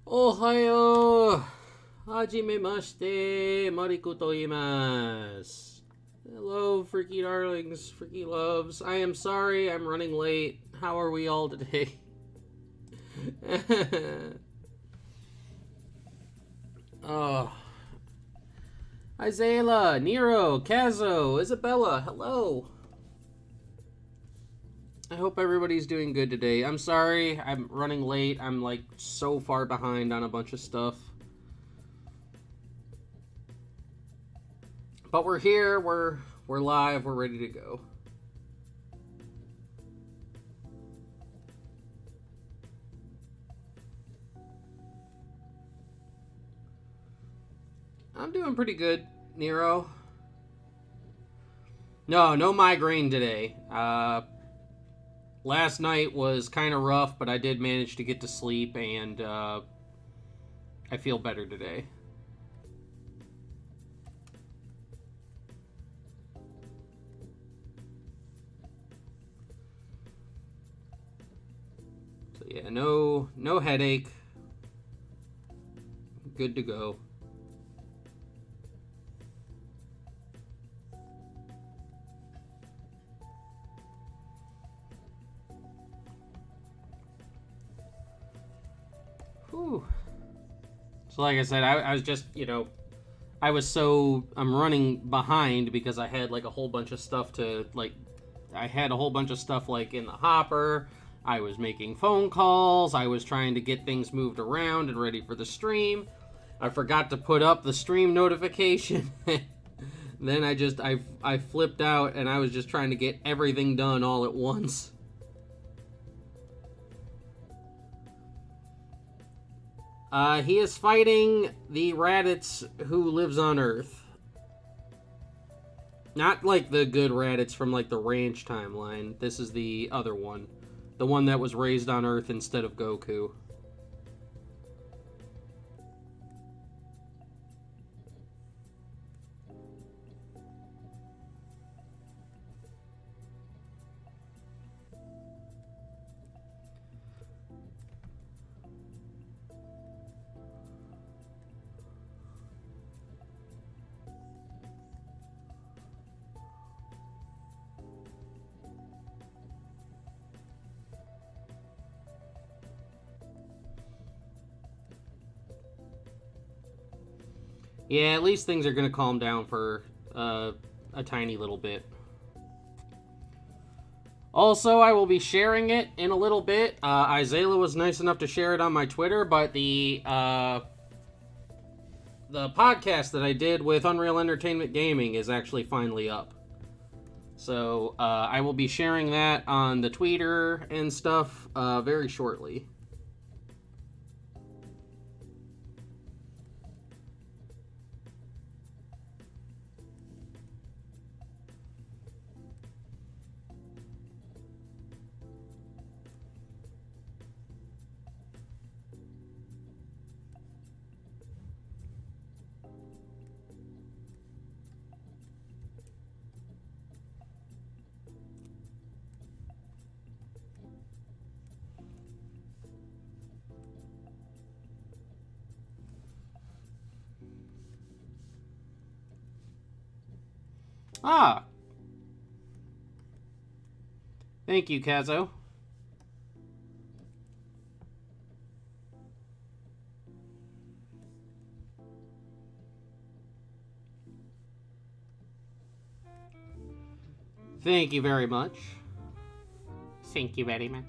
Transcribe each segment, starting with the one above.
Ohayo! Hajimemashite! Mariku to iimasu. Hello, freaky darlings, freaky loves. I am sorry I'm running late. How are we all today? Oh. Isaiah, Nero, Kazo, Isabella, hello. I hope everybody's doing good today. I'm sorry I'm running late. I'm like so far behind on a bunch of stuff. But we're here, we're live, we're ready to go. I'm doing pretty good, Nero. No migraine today. Last night was kind of rough, but I did manage to get to sleep, and I feel better today. So yeah, no headache. Good to go. Whew. So like I said, I was just, I'm running behind because I had like a whole bunch of stuff like in the hopper. I was making phone calls. I was trying to get things moved around and ready for the stream. I forgot to put up the stream notification. Then I flipped out and I was just trying to get everything done all at once. He is fighting the Raditz who lives on Earth. Not like the good Raditz from like the ranch timeline. This is the other one. The one that was raised on Earth instead of Goku. Yeah, at least things are going to calm down for a tiny little bit. Also, I will be sharing it in a little bit. Isaiah was nice enough to share it on my Twitter, but the podcast that I did with Unreal Entertainment Gaming is actually finally up. So I will be sharing that on the Twitter and stuff very shortly. Ah! Thank you, Kazo. Thank you very much. Thank you very much.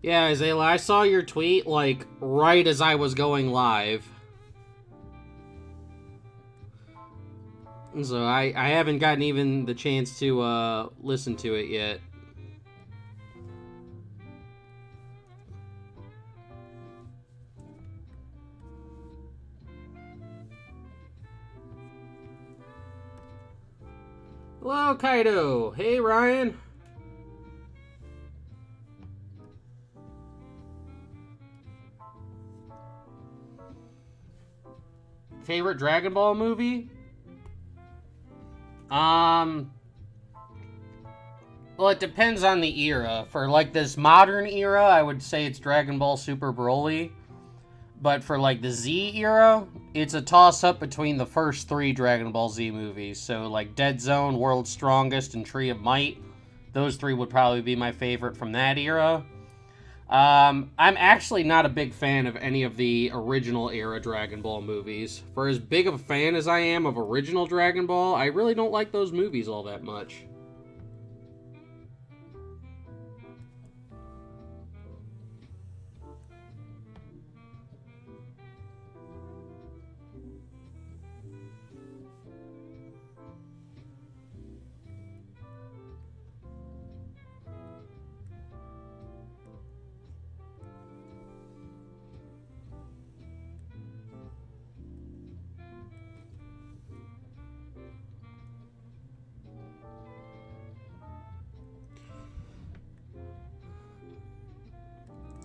Yeah, Isaiah, I saw your tweet, like, right as I was going live. So I haven't gotten even the chance to listen to it yet. Hello, Kaido. Hey, Ryan. Favorite Dragon Ball movie? Well, it depends on the era. For, like, this modern era, I would say it's Dragon Ball Super Broly. But for, like, the Z era, it's a toss-up between the first 3 Dragon Ball Z movies. So, like, Dead Zone, World's Strongest, and Tree of Might. Those 3 would probably be my favorite from that era. I'm actually not a big fan of any of the original era Dragon Ball movies. For as big of a fan as I am of original Dragon Ball, I really don't like those movies all that much.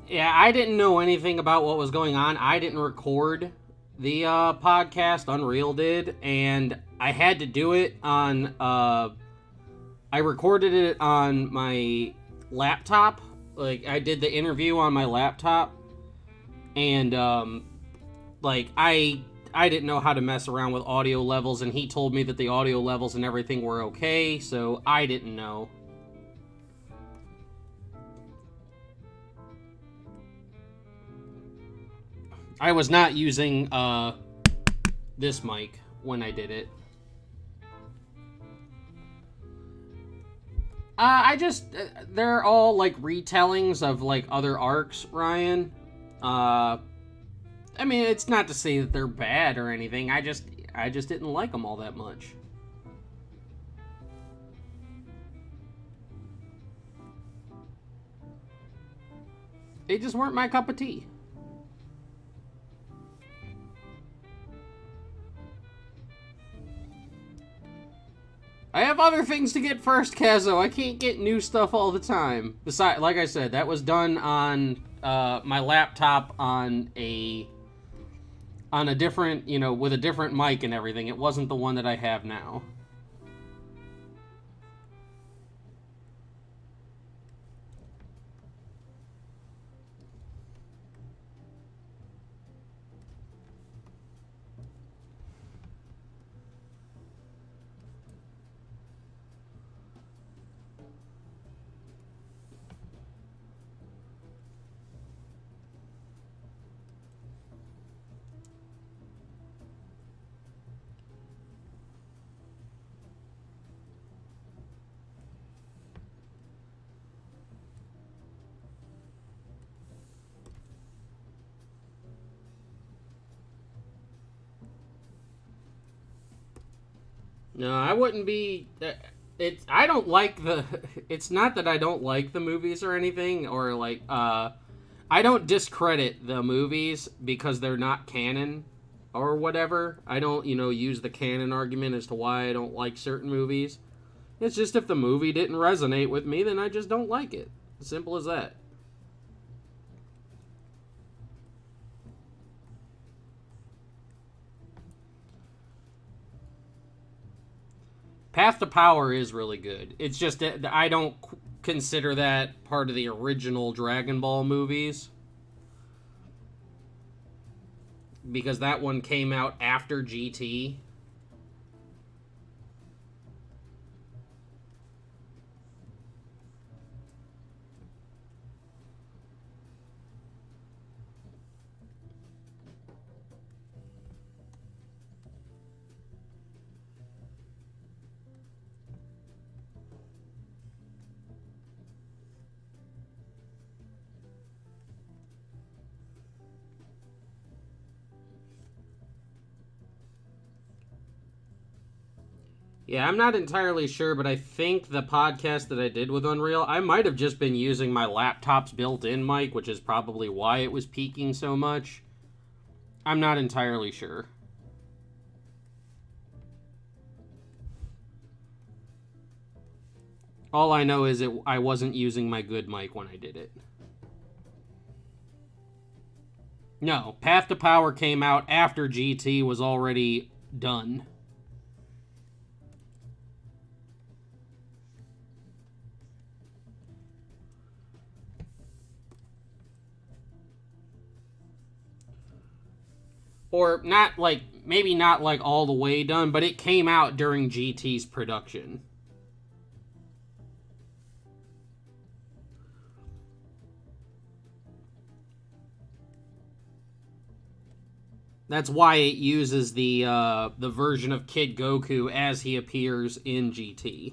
Yeah, I didn't know anything about what was going on. I didn't record the podcast. Unreal did, and I had to do it on. I recorded it on my laptop. Like, I did the interview on my laptop, and like I didn't know how to mess around with audio levels, and he told me that the audio levels and everything were okay, so I didn't know. I was not using this mic when I did it. They're all like retellings of like other arcs, Ryan. I mean, it's not to say that they're bad or anything. I just didn't like them all that much. They just weren't my cup of tea. I have other things to get first, Kazo. I can't get new stuff all the time. Besides, like I said, that was done on my laptop on a different, with a different mic and everything. It wasn't the one that I have now. No, I wouldn't be. I don't like the. It's not that I don't like the movies or anything, or like. I don't discredit the movies because they're not canon or whatever. I don't, use the canon argument as to why I don't like certain movies. It's just if the movie didn't resonate with me, then I just don't like it. Simple as that. Path to Power is really good. It's just that I don't consider that part of the original Dragon Ball movies. Because that one came out after GT. Yeah, I'm not entirely sure, but I think the podcast that I did with Unreal, I might have just been using my laptop's built-in mic, which is probably why it was peaking so much. I'm not entirely sure. All I know is I wasn't using my good mic when I did it. No, Path to Power came out after GT was already done. Or not like, maybe not like all the way done, but it came out during GT's production. That's why it uses the version of Kid Goku as he appears in GT.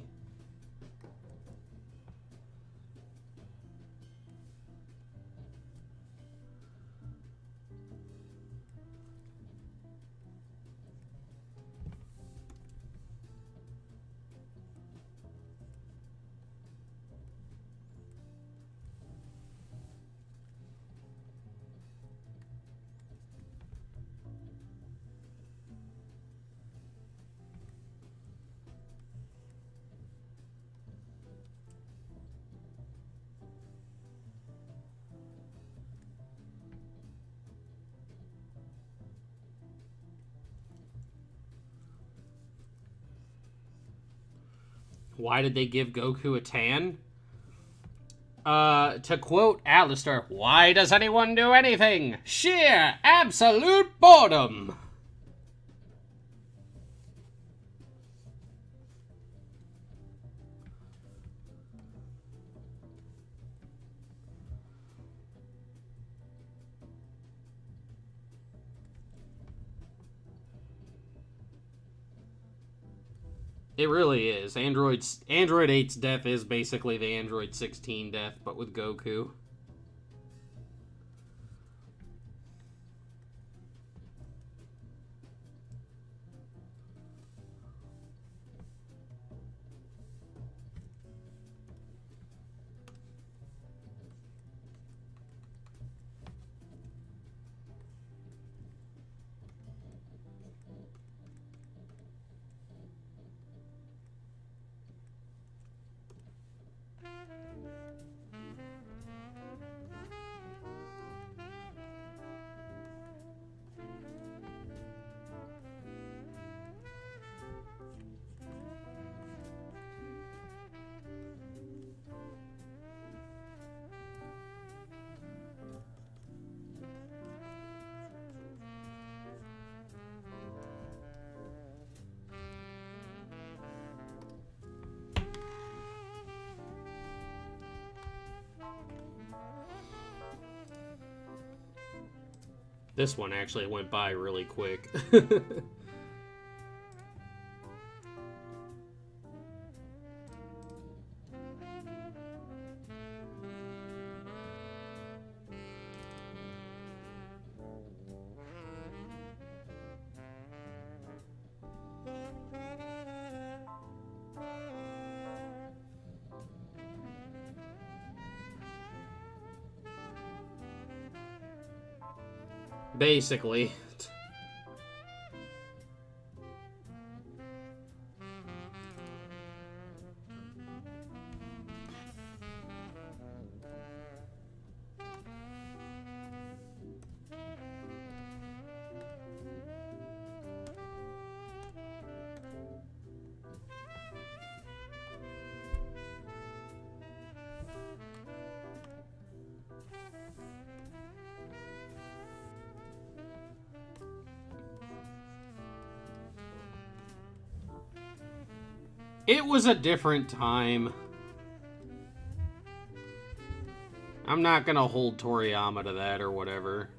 Why did they give Goku a tan? To quote Alistair, why does anyone do anything? Sheer, absolute boredom. It really is. Android 8's death is basically the Android 16 death, but with Goku. This one actually went by really quick. Basically. It was a different time. I'm not gonna hold Toriyama to that or whatever.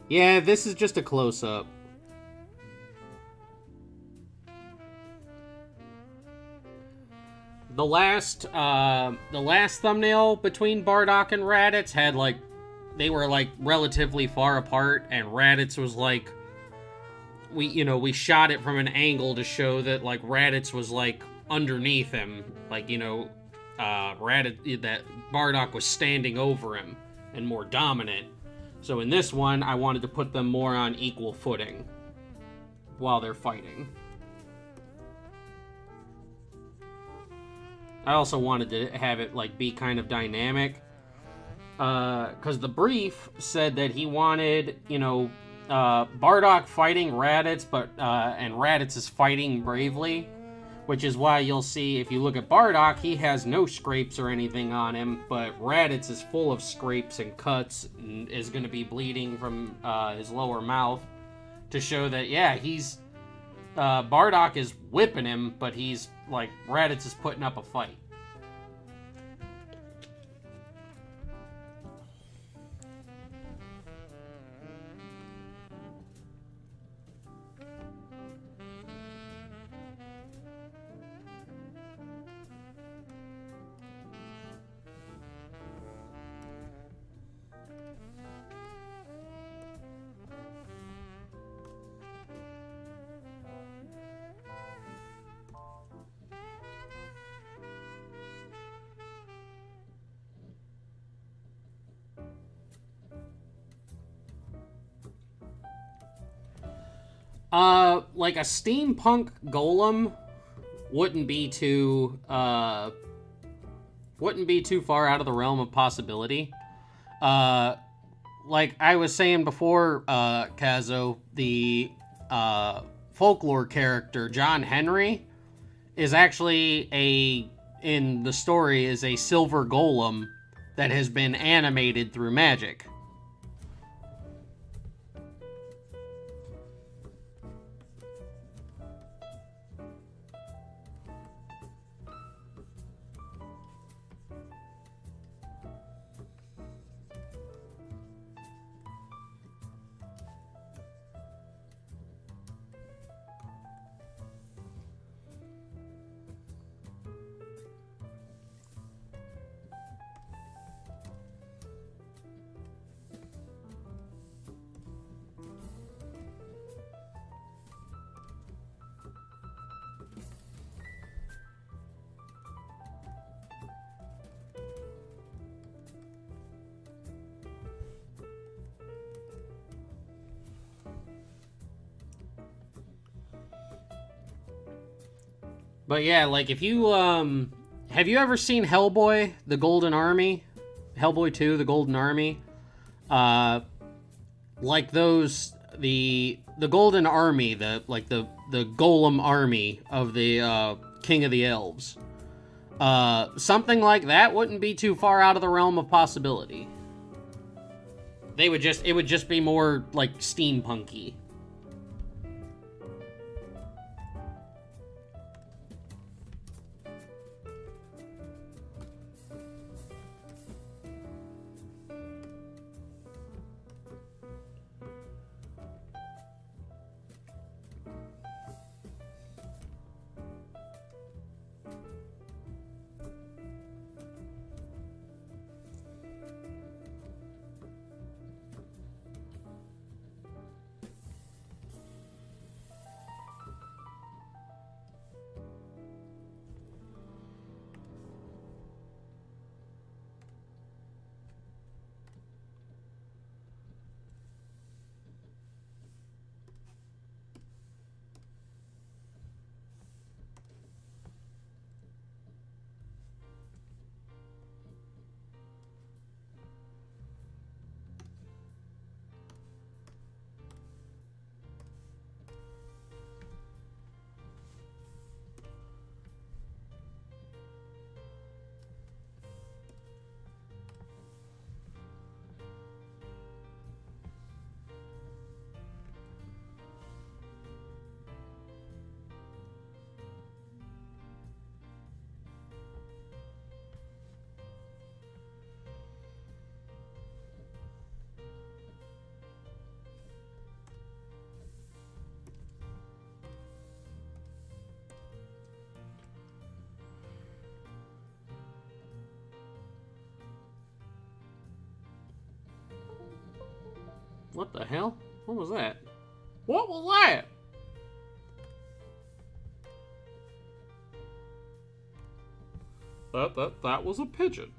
Yeah, this is just a close-up. The last thumbnail between Bardock and Raditz had, like, they were, like, relatively far apart, and Raditz was, like, we shot it from an angle to show that, like, Raditz was, like, underneath him. Like, that Bardock was standing over him and more dominant. So in this one, I wanted to put them more on equal footing while they're fighting. I also wanted to have it like be kind of dynamic, because the brief said that he wanted, Bardock fighting Raditz, and Raditz is fighting bravely, which is why you'll see if you look at Bardock, he has no scrapes or anything on him, but Raditz is full of scrapes and cuts and is going to be bleeding from his lower mouth to show that, yeah, he's Bardock is whipping him, but he's like Raditz is putting up a fight. Like a steampunk golem wouldn't be too far out of the realm of possibility. Like I was saying before, Kazo, the folklore character John Henry is actually in the story is a silver golem that has been animated through magic. But yeah, like if you have you ever seen Hellboy, The Golden Army? Hellboy 2, The Golden Army? Like those the Golden Army, the Golem army of the King of the Elves. Something like that wouldn't be too far out of the realm of possibility. It would just be more like steampunky. What the hell? What was that? What was that? That was a pigeon.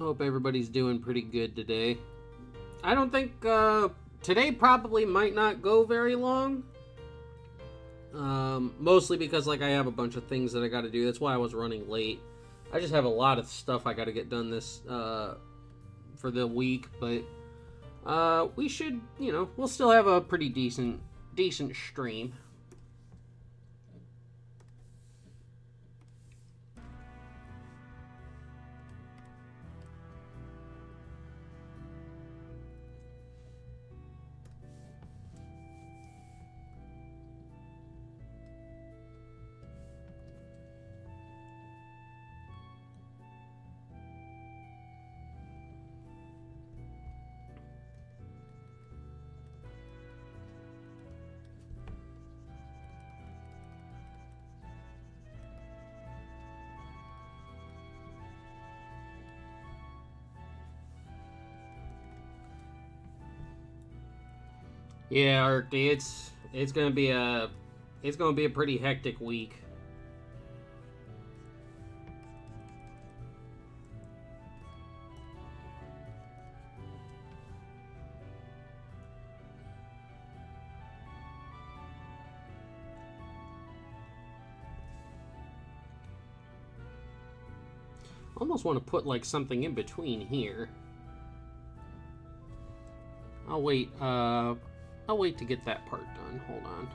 hope everybody's doing pretty good today. I don't think today probably might not go very long. Mostly because like I have a bunch of things that I got to do. That's why I was running late. I just have a lot of stuff I got to get done this for the week, but we should, we'll still have a pretty decent stream. Yeah, Arcty, it's gonna be a pretty hectic week. Almost want to put like something in between here. I'll wait to get that part done. Hold on.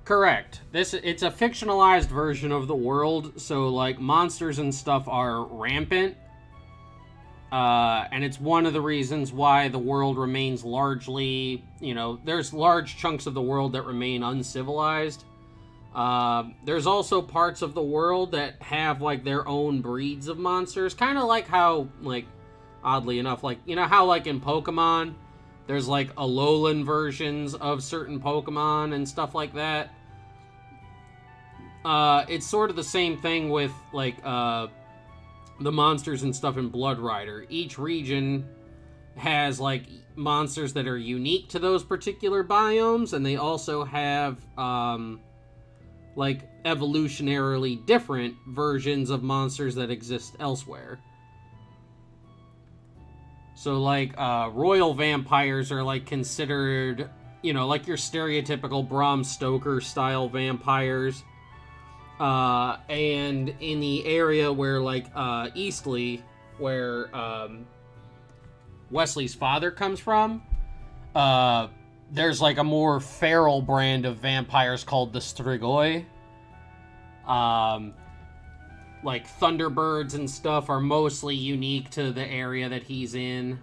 Correct. It's a fictionalized version of the world, so like monsters and stuff are rampant. And it's one of the reasons why the world remains largely, there's large chunks of the world that remain uncivilized. There's also parts of the world that have like their own breeds of monsters, kind of like how, like, oddly enough, like, how like in Pokemon, there's like Alolan versions of certain Pokemon and stuff like that. It's sort of the same thing with like the monsters and stuff in Blood Rider. Each region has like monsters that are unique to those particular biomes, and they also have like evolutionarily different versions of monsters that exist elsewhere. So like royal vampires are like considered, like your stereotypical Bram Stoker style vampires. And in the area where like Eastleigh, where Wesley's father comes from, there's like a more feral brand of vampires called the Strigoi. Like Thunderbirds and stuff are mostly unique to the area that he's in.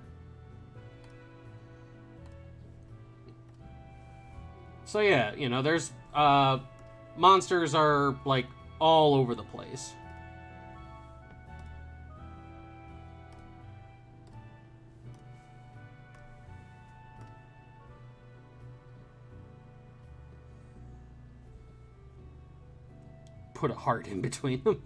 So yeah, there's monsters are like all over the place. Put a heart in between them.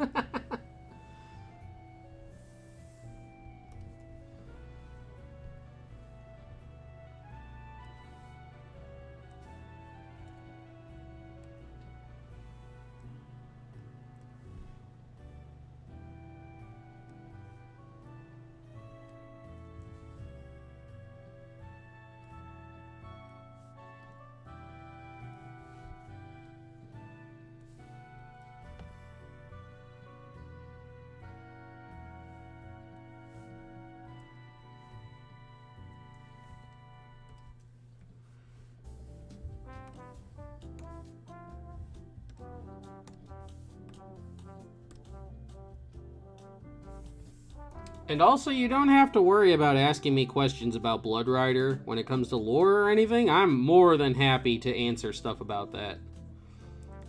And also, you don't have to worry about asking me questions about Blood Rider when it comes to lore or anything. I'm more than happy to answer stuff about that.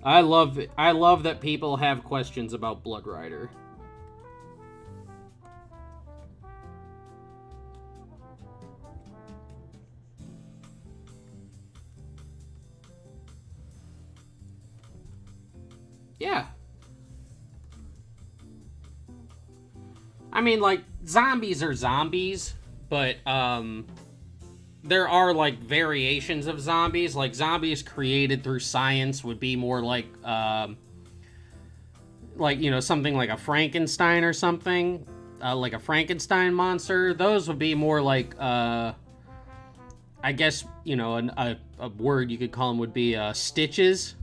I love that people have questions about Blood Rider. Yeah. I mean, like, zombies are zombies, but, there are, like, variations of zombies. Like, zombies created through science would be more like, you know, something like a Frankenstein or something. Like a Frankenstein monster. Those would be more like, I guess, you know, a word you could call them would be, stitches.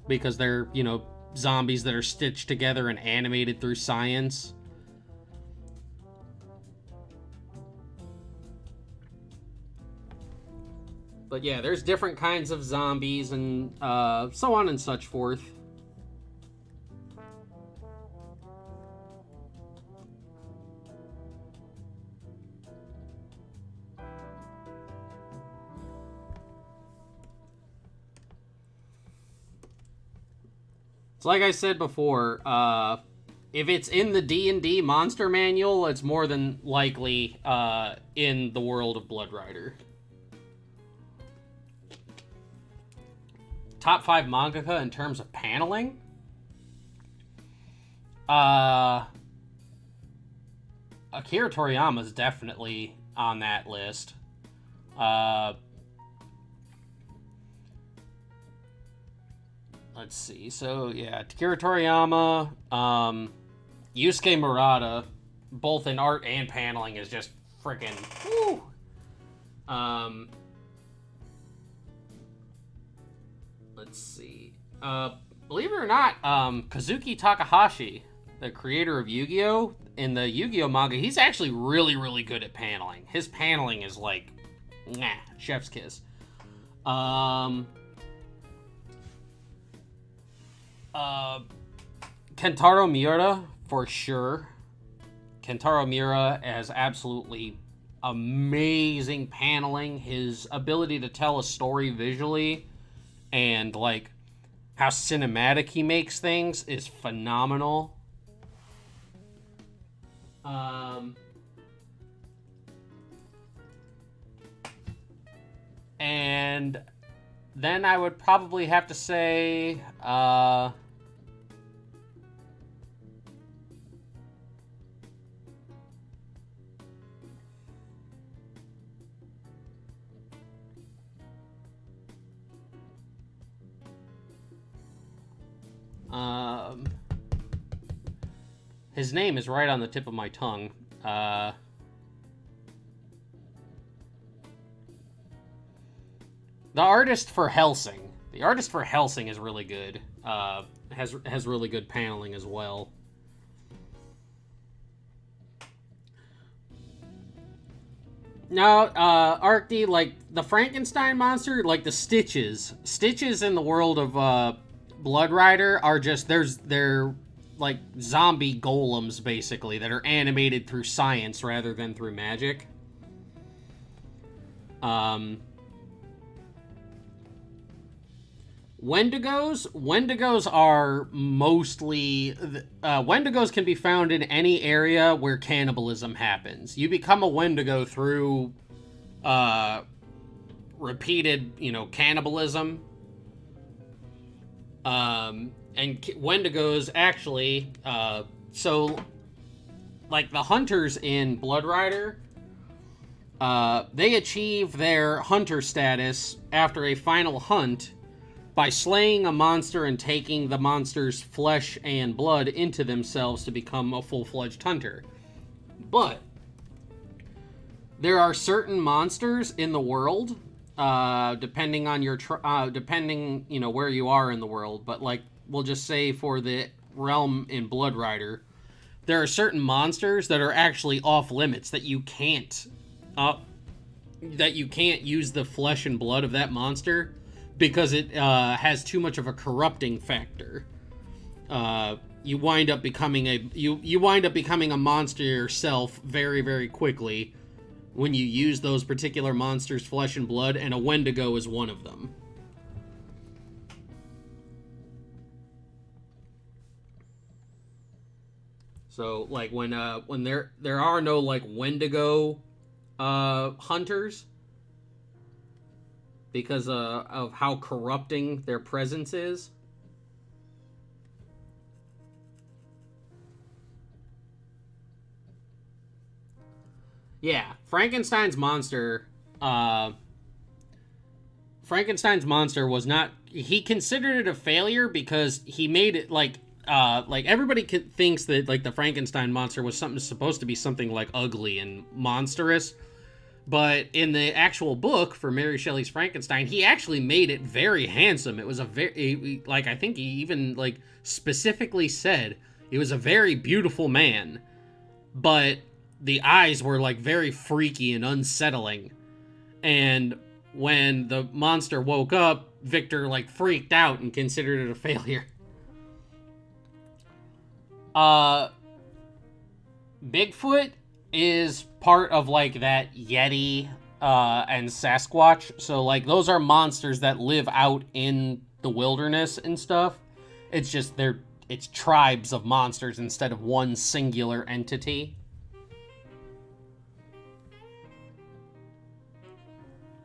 Because they're, you know, zombies that are stitched together and animated through science. But yeah, there's different kinds of zombies and so on and such forth. So like I said before, if it's in the D&D monster manual, it's more than likely in the world of Blood Rider. Top 5 mangaka in terms of paneling? Akira Toriyama is definitely on that list. Let's see. So, yeah, Akira Toriyama, Yusuke Murata, both in art and paneling, is just freaking woo. Let's see. Believe it or not, Kazuki Takahashi, the creator of Yu-Gi-Oh! In the Yu-Gi-Oh! Manga, he's actually really, really good at paneling. His paneling is like, chef's kiss. Kentaro Miura, for sure. Kentaro Miura has absolutely amazing paneling. His ability to tell a story visually and, like, how cinematic he makes things is phenomenal. And then I would probably have to say, his name is right on the tip of my tongue. The artist for Hellsing. The artist for Hellsing is really good. Has really good paneling as well. Now, Arcty, like, the Frankenstein monster, like the Stitches in the world of, Blood Rider are just, they're like zombie golems, basically, that are animated through science rather than through magic. Wendigos are mostly... Wendigos can be found in any area where cannibalism happens. You become a Wendigo through repeated, you know, cannibalism. And Wendigos actually... so, like, the hunters in Blood Rider... they achieve their hunter status after a final hunt by slaying a monster and taking the monster's flesh and blood into themselves to become a full-fledged hunter. But there are certain monsters in the world, depending on your depending, you know, where you are in the world. But, like, we'll just say for the realm in Blood Rider, there are certain monsters that are actually off limits that you can't use the flesh and blood of that monster because it has too much of a corrupting factor. You wind up becoming a monster yourself very, very quickly when you use those particular monsters' flesh and blood, and a Wendigo is one of them. So, like, when there are no, like, Wendigo hunters, because of how corrupting their presence is. Yeah, Frankenstein's monster was not, he considered it a failure because he made it like everybody thinks that like the Frankenstein monster was something supposed to be something like ugly and monstrous, but in the actual book for Mary Shelley's Frankenstein, he actually made it very handsome. It was a very, like, I think he even like specifically said it was a very beautiful man, but the eyes were like very freaky and unsettling. And when the monster woke up, Victor like freaked out and considered it a failure. Bigfoot is part of like that Yeti and Sasquatch. So like those are monsters that live out in the wilderness and stuff. It's just it's tribes of monsters instead of one singular entity.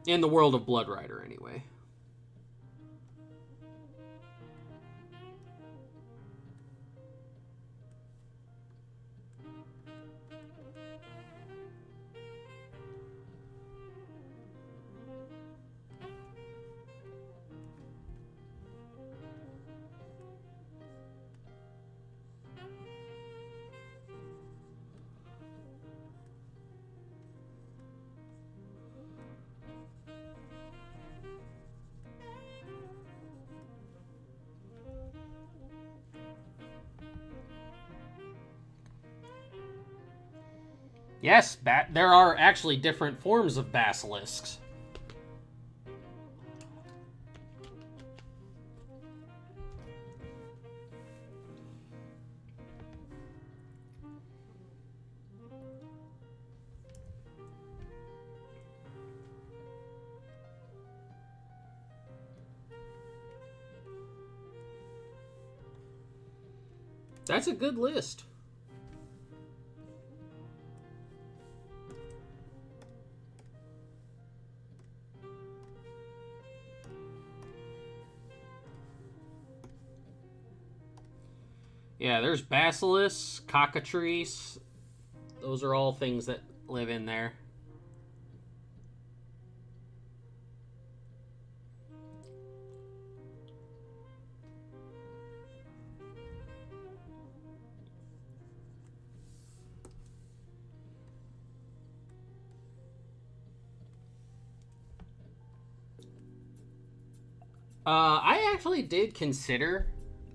In the world of Blood Rider, anyway. Yes, there are actually different forms of basilisks. That's a good list. Yeah, there's basilisks, cockatrices. Those are all things that live in there. I actually did consider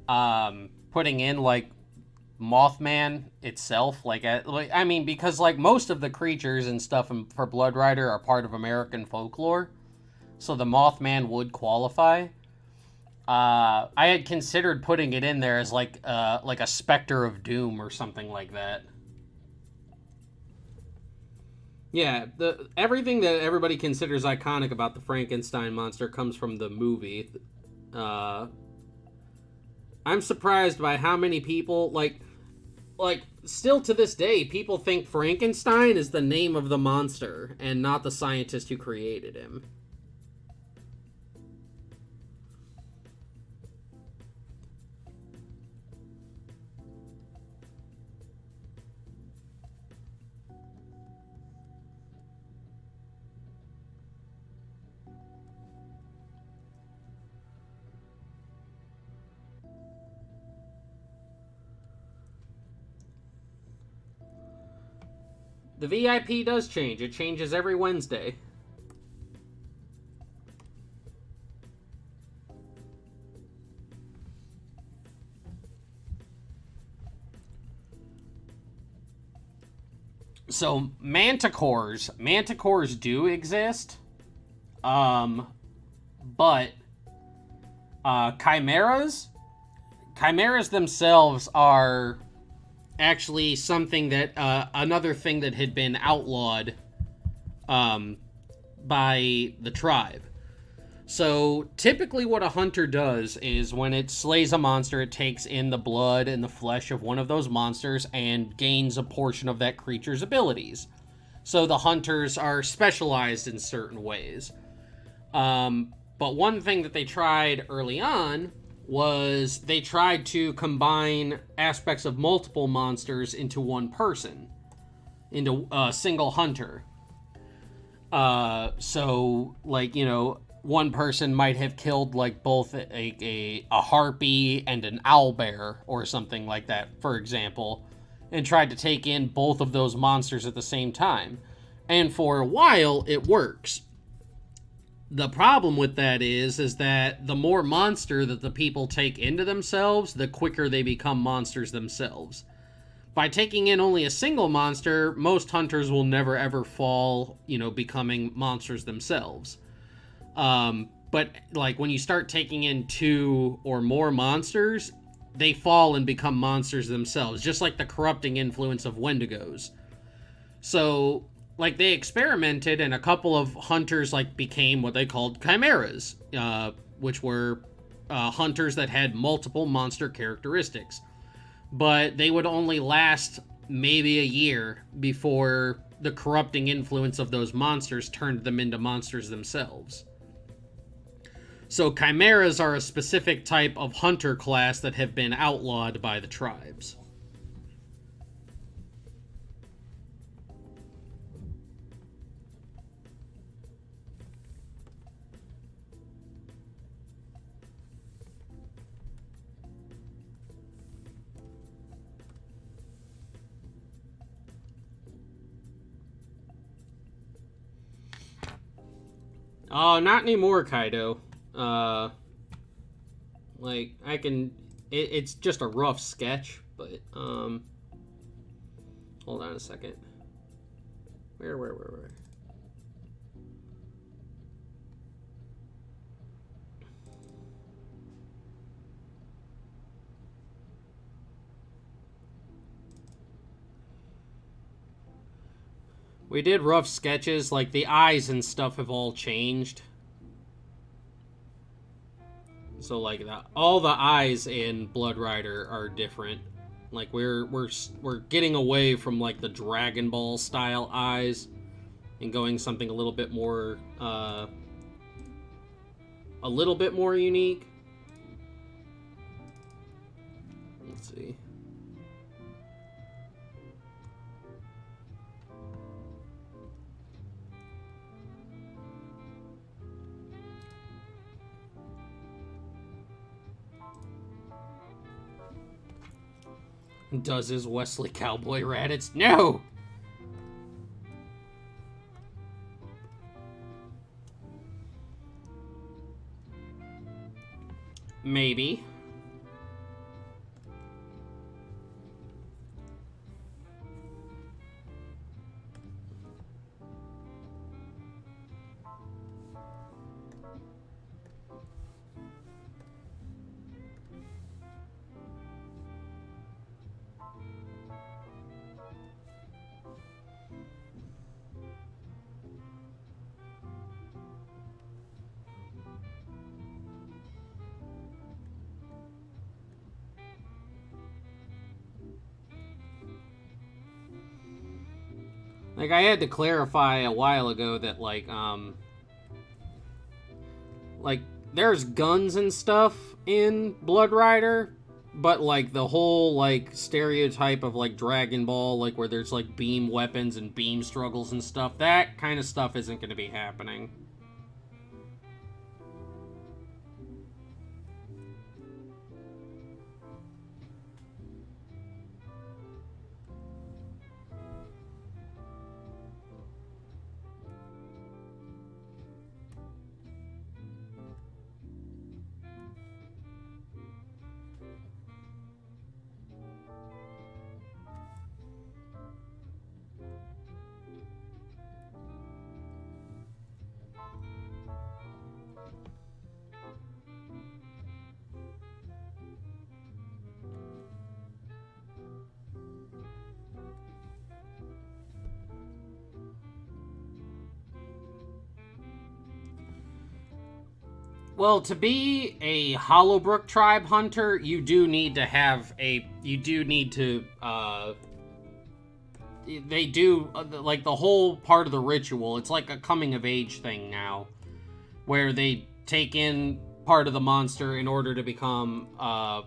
putting in like Mothman itself, I mean, because like most of the creatures and stuff for Blood Rider are part of American folklore, so the Mothman would qualify. I had considered putting it in there as like a Spectre of Doom or something like that. Yeah, everything that everybody considers iconic about the Frankenstein monster comes from the movie. I'm surprised by how many people like still to this day people think Frankenstein is the name of the monster and not the scientist who created him. The VIP does change. It changes every Wednesday. So, Manticores do exist. But chimeras themselves are actually something that another thing that had been outlawed by the tribe. So typically what a hunter does is when it slays a monster, it takes in the blood and the flesh of one of those monsters and gains a portion of that creature's abilities. So the hunters are specialized in certain ways. But one thing that they tried early on was they tried to combine aspects of multiple monsters into one person. into a single hunter. So, like, you know, one person might have killed, like, both a harpy and an owlbear or something like that, for example, and tried to take in both of those monsters at the same time. And for a while, it works. The problem with that is that the more monster that the people take into themselves, the quicker they become monsters themselves. By taking in only a single monster, most hunters will never ever fall, you know, becoming monsters themselves. But like when you start taking in 2 or more monsters, they fall and become monsters themselves, just like the corrupting influence of Wendigos. So, like, they experimented, and a couple of hunters, like, became what they called chimeras, which were hunters that had multiple monster characteristics. But they would only last maybe a year before the corrupting influence of those monsters turned them into monsters themselves. So chimeras are a specific type of hunter class that have been outlawed by the tribes. Oh, not anymore, Kaido. Like, I can... It's just a rough sketch, but, hold on a second. Where? We did rough sketches, like, the eyes and stuff have all changed. So, like, all the eyes in Blood Rider are different. Like, we're getting away from, like, the Dragon Ball style eyes and going something a little bit more unique. Let's see. Does his Wesley Cowboy Raditz? No! Maybe. Like, I had to clarify a while ago that, like, there's guns and stuff in Blood Rider, but, like, the whole, like, stereotype of, like, Dragon Ball, like, where there's, like, beam weapons and beam struggles and stuff, that kind of stuff isn't going to be happening. Well, to be a Hollowbrook tribe hunter, you do need to have they do, like, the whole part of the ritual, it's like a coming-of-age thing now, where they take in part of the monster in order to become, the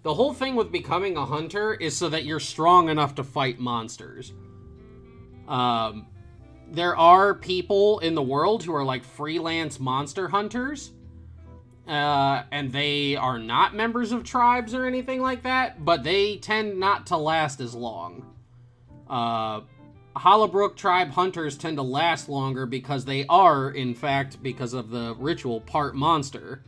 The whole thing with becoming a hunter is so that you're strong enough to fight monsters. There are people in the world who are like freelance monster hunters, and they are not members of tribes or anything like that, but they tend not to last as long. Hollowbrook tribe hunters tend to last longer because they are, in fact, because of the ritual, part monster.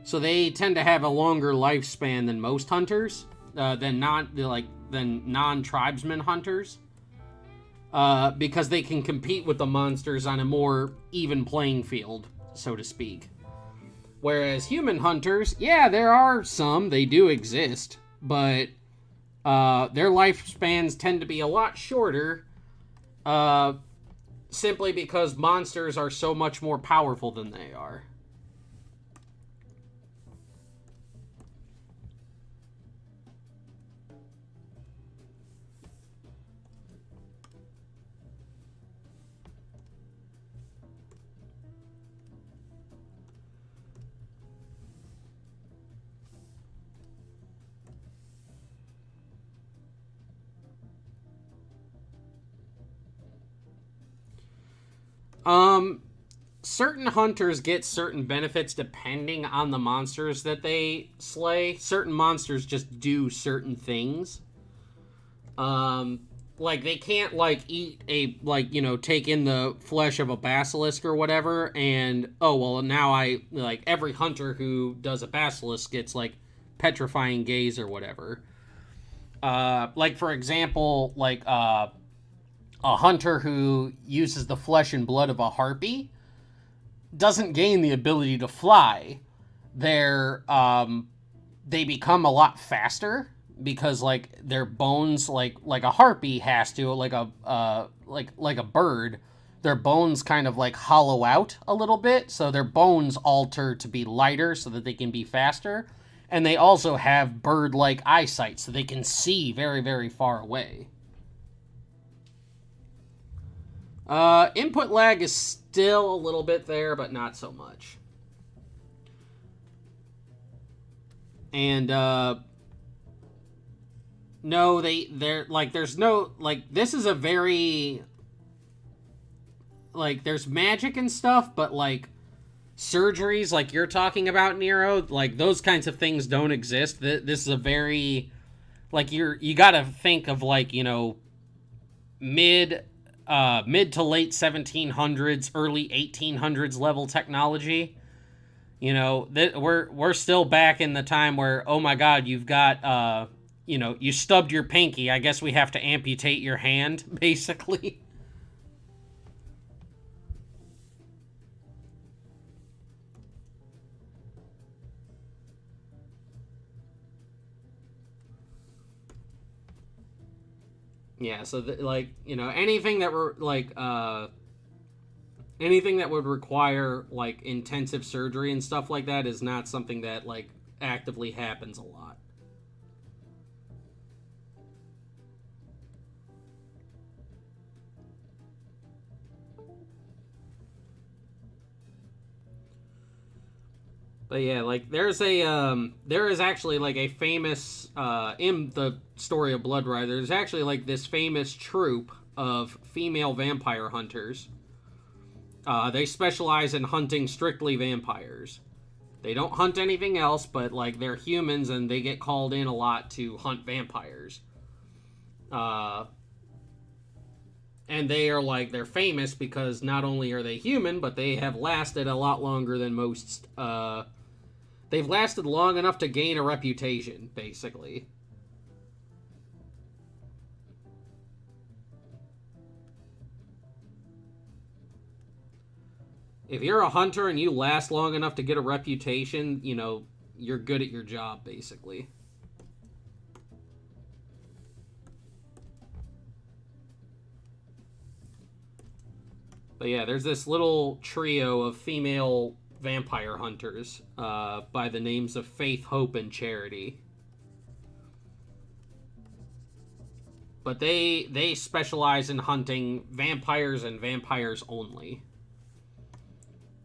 So they tend to have a longer lifespan than most hunters, than non-tribesman hunters. Because they can compete with the monsters on a more even playing field, so to speak. Whereas human hunters, yeah, there are some, they do exist, but their lifespans tend to be a lot shorter, simply because monsters are so much more powerful than they are. Certain hunters get certain benefits depending on the monsters that they slay. Certain monsters just do certain things. Like, they can't, like, eat a, like, you know, take in the flesh of a basilisk or whatever, and, oh, well, now like, every hunter who does a basilisk gets, like, petrifying gaze or whatever. Like, for example, like, a hunter who uses the flesh and blood of a harpy doesn't gain the ability to fly. They become a lot faster because, like, their bones, like a harpy has to, like a bird, their bones kind of like hollow out a little bit, so their bones alter to be lighter so that they can be faster, and they also have bird-like eyesight, so they can see very, very far away. Input lag is still a little bit there, but not so much. And, no, they're, like, there's no, like, this is a very, like, there's magic and stuff, but, like, surgeries like you're talking about, Nero, like, those kinds of things don't exist. This is a very, like, you gotta think of, like, you know, mid to late 1700s, early 1800s level technology. You know, we're still back in the time where, oh my god, you've got, you know, you stubbed your pinky, I guess we have to amputate your hand, basically. Yeah, so, like, you know, anything that were, like, anything that would require, like, intensive surgery and stuff like that is not something that, like, actively happens a lot. But yeah, like, there is actually, like, a famous, in the story of Blood Rider, there's actually, like, this famous troupe of female vampire hunters. They specialize in hunting strictly vampires. They don't hunt anything else, but, like, they're humans and they get called in a lot to hunt vampires. And they are, like, they're famous because not only are they human, but they have lasted a lot longer than most, they've lasted long enough to gain a reputation, basically. If you're a hunter and you last long enough to get a reputation, you know, you're good at your job, basically. But yeah, there's this little trio of female vampire hunters by the names of Faith, Hope, and Charity. But they specialize in hunting vampires and vampires only.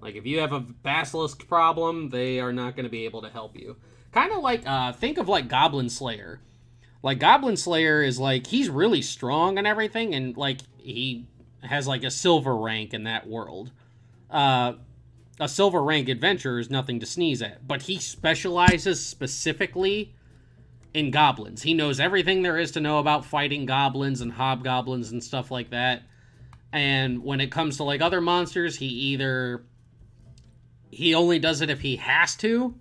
Like, if you have a basilisk problem, they are not going to be able to help you. Kind of like, think of, like, Goblin Slayer. Like, Goblin Slayer is, like, he's really strong and everything, and, like, he has, like, a silver rank in that world. A silver rank adventurer is nothing to sneeze at, but he specializes specifically in goblins. He knows everything there is to know about fighting goblins and hobgoblins and stuff like that. And when it comes to, like, other monsters, he only does it if he has to.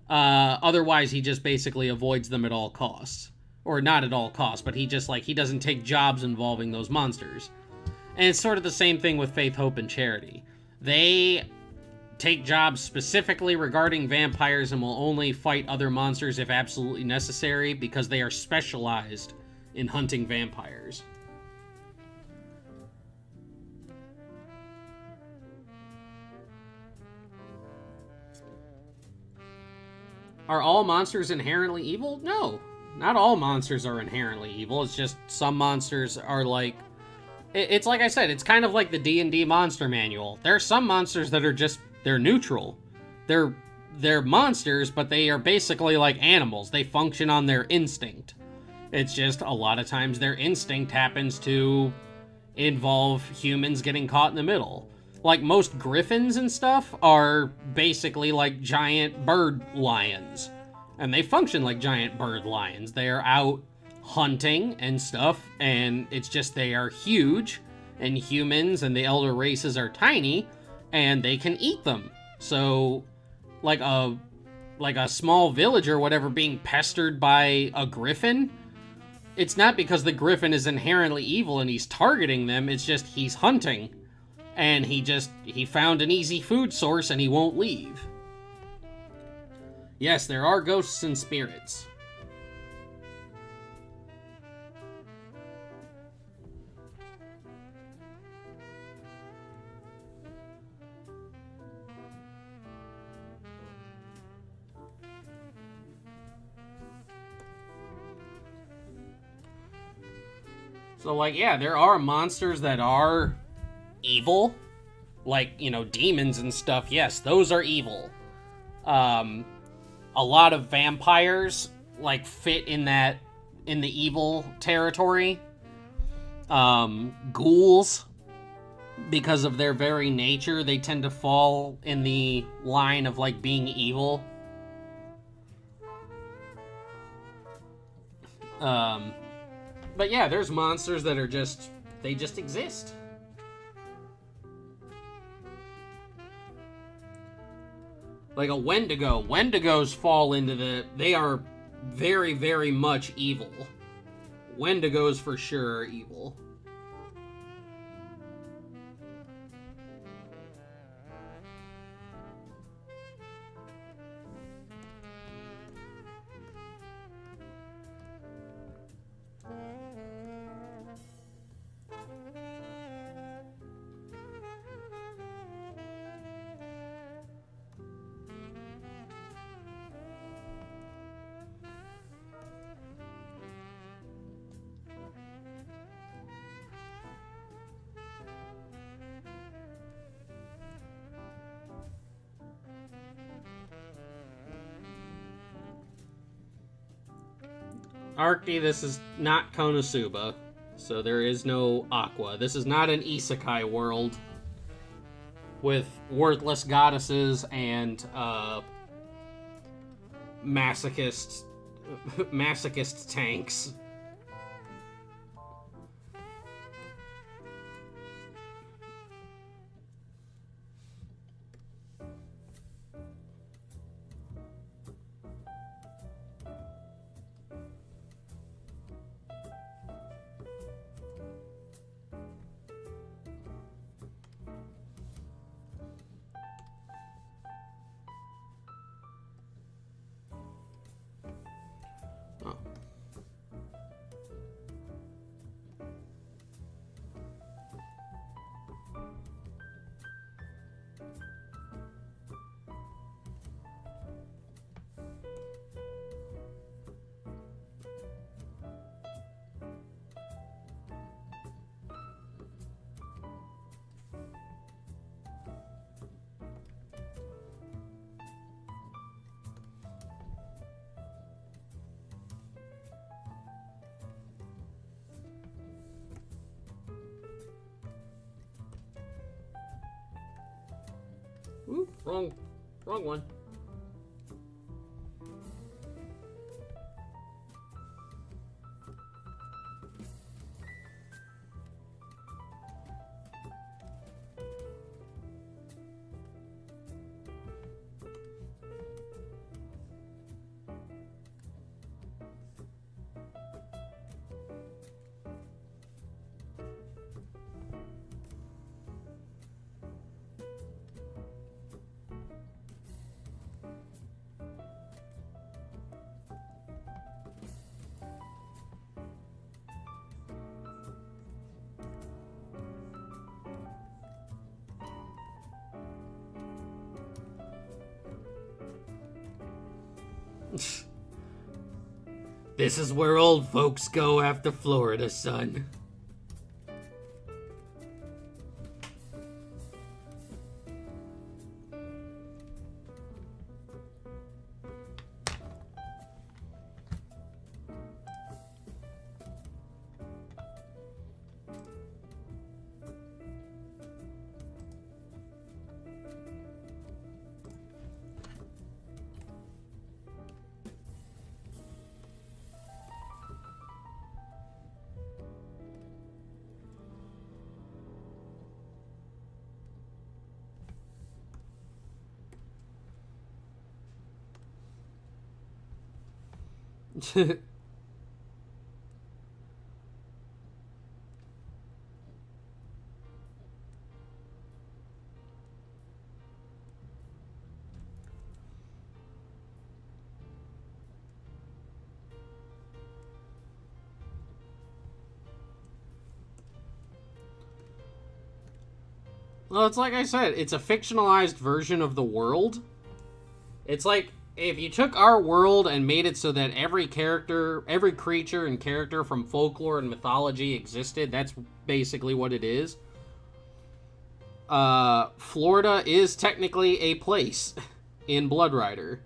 Otherwise, he just basically avoids them at all costs. Or not at all costs, but he just, like, he doesn't take jobs involving those monsters. And it's sort of the same thing with Faith, Hope, and Charity. They take jobs specifically regarding vampires and will only fight other monsters if absolutely necessary because they are specialized in hunting vampires. Are all monsters inherently evil? No. Not all monsters are inherently evil. It's just some monsters are like... It's like I said, it's kind of like the D&D monster manual. There are some monsters that are just... They're neutral. They're monsters, but they are basically like animals. They function on their instinct. It's just a lot of times their instinct happens to involve humans getting caught in the middle. Like, most griffins and stuff are basically like giant bird lions. And they function like giant bird lions. They are out hunting and stuff, and it's just they are huge, and humans and the elder races are tiny, and they can eat them. So, like a small village or whatever being pestered by a griffin, it's not because the griffin is inherently evil and he's targeting them, it's just he's hunting. And he found an easy food source and he won't leave. Yes, there are ghosts and spirits. So, like, yeah, there are monsters that are evil. Like, you know, demons and stuff. Yes, those are evil. A lot of vampires, like, fit in the evil territory. Ghouls, because of their very nature, they tend to fall in the line of, like, being evil. But yeah, there's monsters that are they just exist. Like a Wendigo. Wendigos fall into they are very, very much evil. Wendigos for sure are evil. Arcti, this is not Konosuba, so there is no Aqua. This is not an isekai world with worthless goddesses and masochist tanks. Oop, wrong one. This is where old folks go after Florida, son. Well, it's like I said, it's a fictionalized version of the world. It's like if you took our world and made it so that every character, every creature and character from folklore and mythology existed, that's basically what it is. Florida is technically a place in Blood Rider.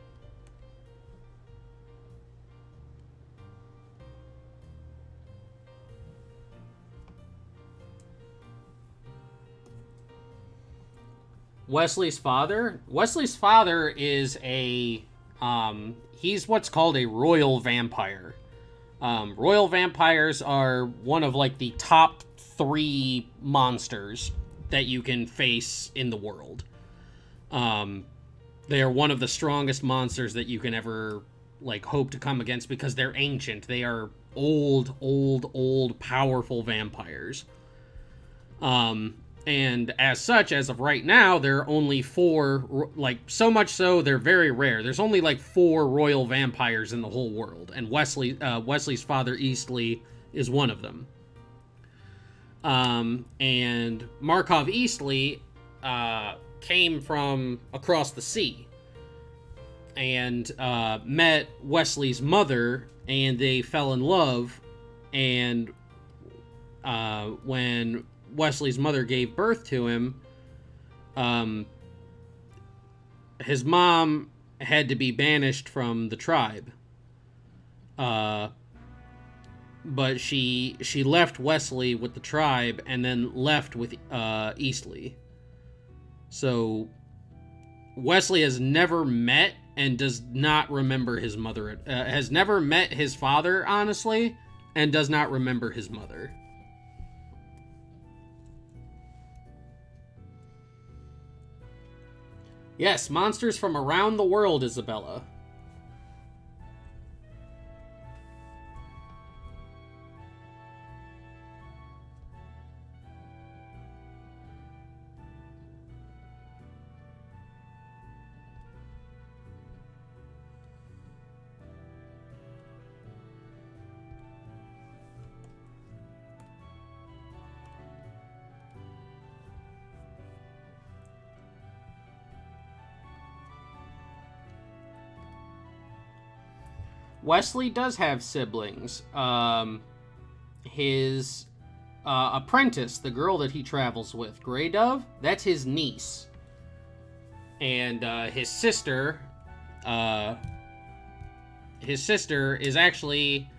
Wesley's father is he's what's called a royal vampire. Royal vampires are one of like the top 3 monsters that you can face in the world. They are one of the strongest monsters that you can ever like hope to come against because they're ancient. They are old, powerful vampires. And as such, as of right now, there are only 4, like, so much so, they're very rare. There's only, like, 4 royal vampires in the whole world, and Wesley's father, Eastleigh, is one of them. And Markov Eastleigh came from across the sea and met Wesley's mother, and they fell in love, and when Wesley's mother gave birth to him, his mom had to be banished from the tribe. But she left Wesley with the tribe and then left with Eastleigh. So Wesley has never met and does not remember his mother. Has never met his father, honestly, and does not remember his mother. Yes, monsters from around the world, Isabella. Wesley does have siblings. His apprentice, the girl that he travels with, Grey Dove, that's his niece. And his sister is actually,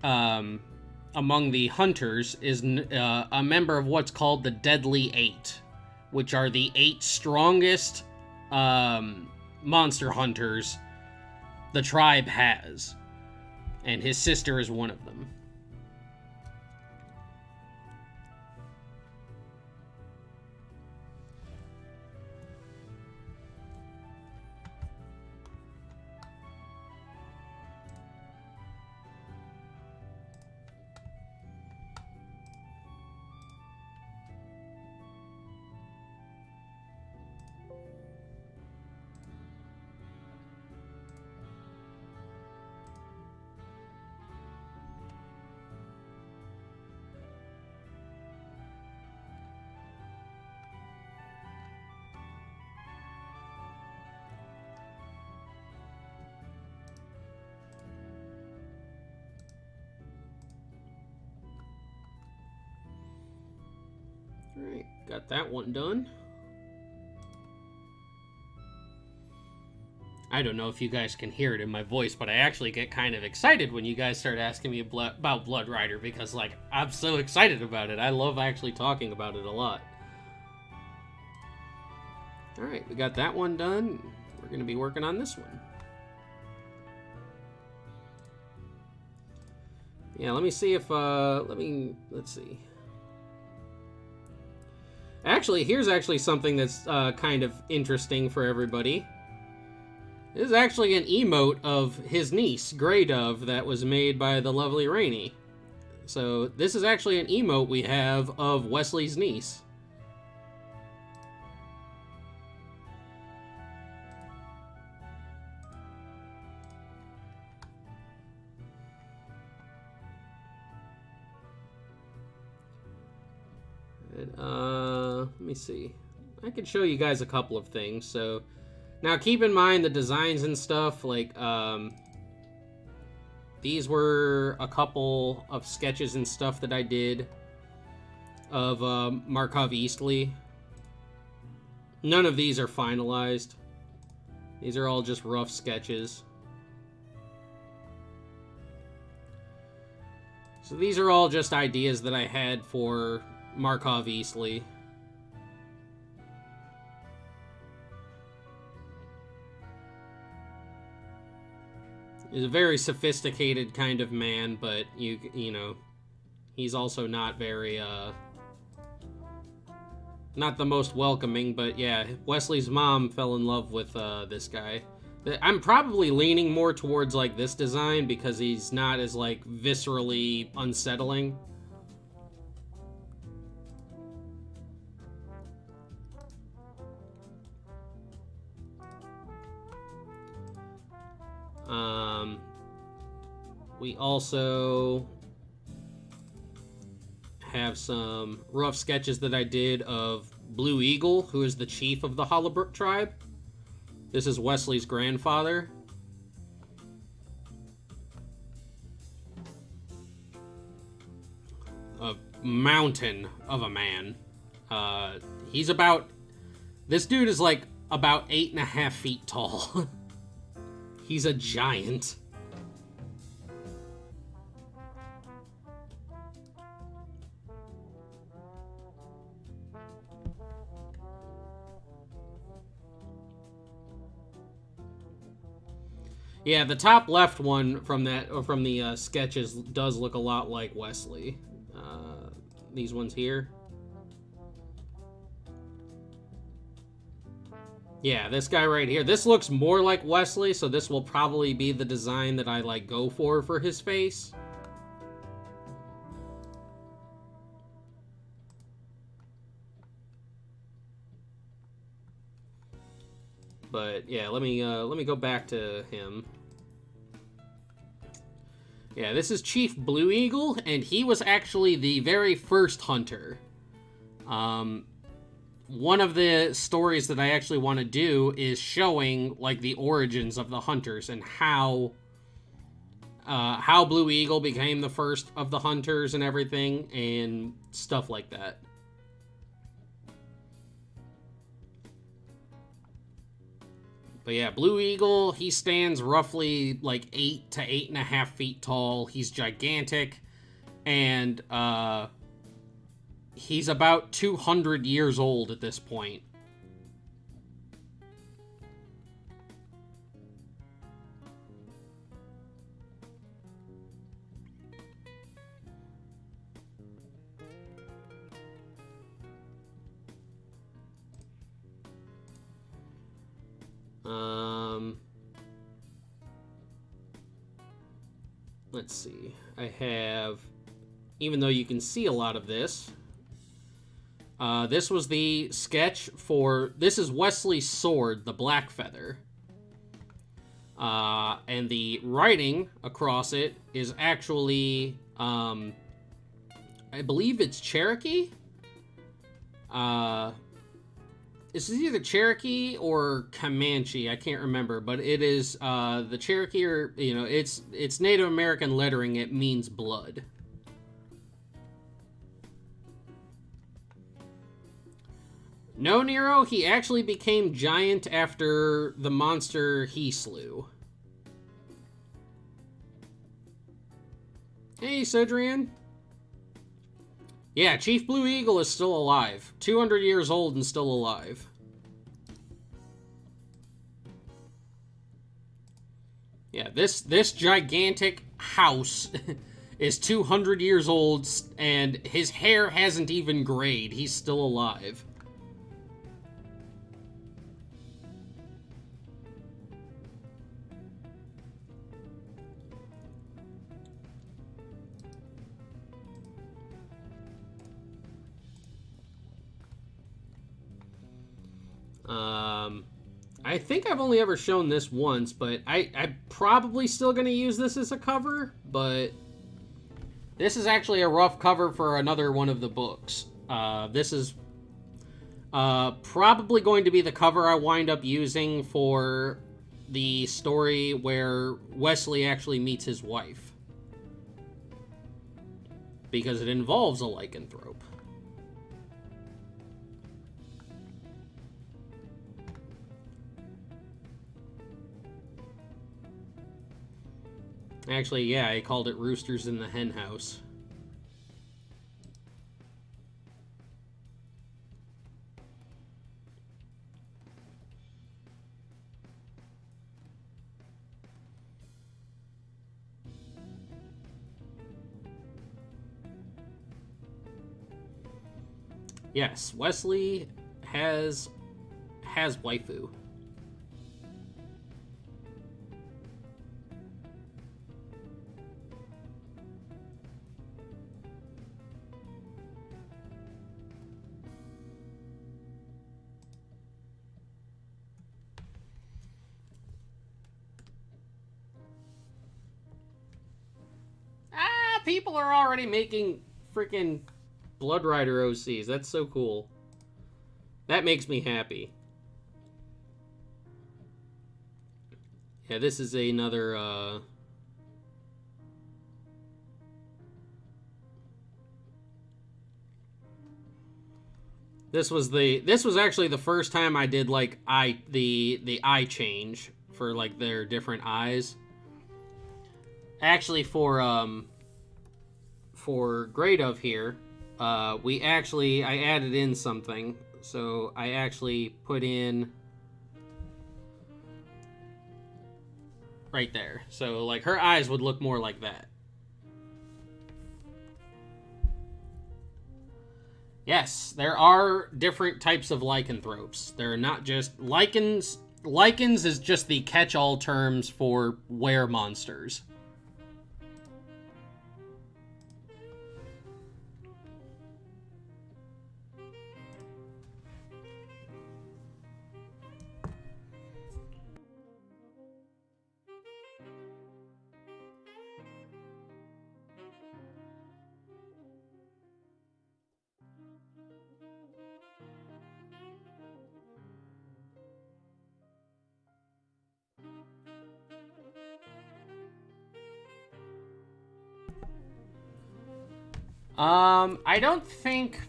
among the hunters, is a member of what's called the Deadly Eight, which are the 8 strongest monster hunters the tribe has. And his sister is one of them. Alright, got that one done. I don't know if you guys can hear it in my voice, but I actually get kind of excited when you guys start asking me about Blood Rider, because, like, I'm so excited about it. I love actually talking about it a lot. Alright, we got that one done. We're going to be working on this one. Yeah, let me see if, let's see. Actually, here's actually something that's kind of interesting for everybody. This is actually an emote of his niece, Grey Dove, that was made by the lovely Rainy. So this is actually an emote we have of Wesley's niece. Let me see. I can show you guys a couple of things. So now keep in mind the designs and stuff, like these were a couple of sketches and stuff that I did of Markov Eastleigh. None of these are finalized. These are all just rough sketches. So these are all just ideas that I had for Markov Eastleigh. He's a very sophisticated kind of man, but you know, he's also not very not the most welcoming. But yeah, Wesley's mom fell in love with this guy. I'm probably leaning more towards like this design because he's not as like viscerally unsettling. We also have some rough sketches that I did of Blue Eagle, who is the chief of the Hollowbrook tribe. This is Wesley's grandfather. A mountain of a man. He's about... This dude is like about 8.5 feet tall. He's a giant. Yeah, the top left one from that, or from the sketches, does look a lot like Wesley. These ones here. Yeah, this guy right here. This looks more like Wesley, so this will probably be the design that I like go for his face. But yeah, let me go back to him. Yeah, this is Chief Blue Eagle, and he was actually the very first hunter. One of the stories that I actually want to do is showing like the origins of the hunters and how Blue Eagle became the first of the hunters and everything and stuff like that. But yeah, Blue Eagle, he stands roughly like 8 to 8.5 feet tall. He's gigantic, and he's about 200 years old at this point. Let's see. I have, even though you can see a lot of this, this was the sketch for, this is Wesley's sword, the Black Feather. And the writing across it is actually, I believe it's Cherokee. This is either Cherokee or Comanche. I can't remember, but it is the Cherokee, or it's Native American lettering. It means blood. No, Nero, he actually became giant after the monster he slew. Hey, Cedrian. Yeah, Chief Blue Eagle is still alive. 200 years old and still alive. Yeah, this gigantic house is 200 years old, and his hair hasn't even grayed. He's still alive. I think I've only ever shown this once, but I'm probably still going to use this as a cover, but this is actually a rough cover for another one of the books. This is probably going to be the cover I wind up using for the story where Wesley actually meets his wife, because it involves a lycanthrope. Actually, yeah, I called it Roosters in the Hen House. Yes, Wesley has waifu. People are already making freaking Blood Rider OCs. That's so cool. That makes me happy. Yeah, this is another, This was actually the first time I did, like, the eye change for, like, their different eyes. Actually, for Great of here, I added in something. So I actually put in right there. So, like, her eyes would look more like that. Yes, there are different types of lycanthropes. They're not just lichens. Lichens is just the catch-all terms for were monsters. I don't think...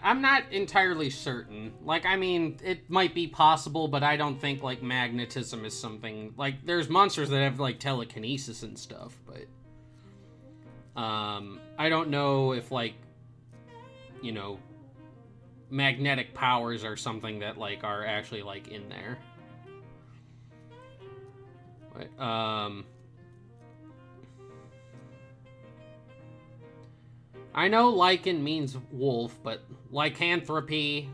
I'm not entirely certain. Like, I mean, it might be possible, but I don't think, like, magnetism is something... Like, there's monsters that have, like, telekinesis and stuff, but... I don't know if, like, you know, magnetic powers are something that, like, are actually, like, in there. But, I know lichen means wolf, but lycanthropy,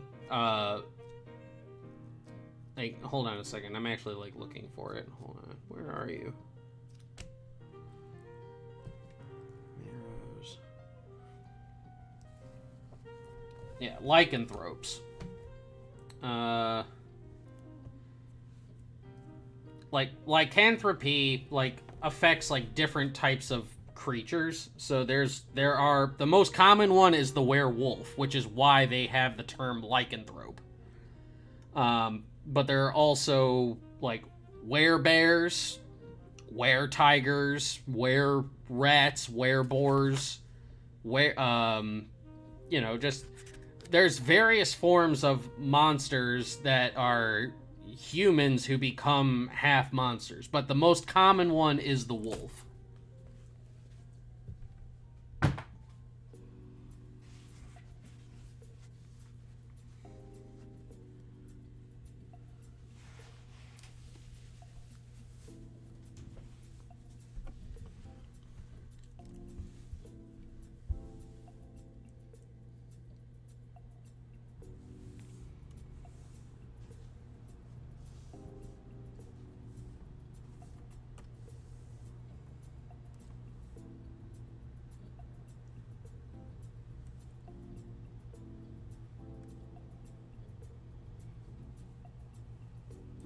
like, hold on a second. I'm actually, like, looking for it. Hold on. Where are you? Arrows. Yeah, lycanthropes. Like, lycanthropy, like, affects, like, different types of creatures. So there are, the most common one is the werewolf, which is why they have the term lycanthrope. But there are also, like, werebears, were-tigers, were-rats, were-boars, you know, just, there's various forms of monsters that are humans who become half monsters, but the most common one is the wolf.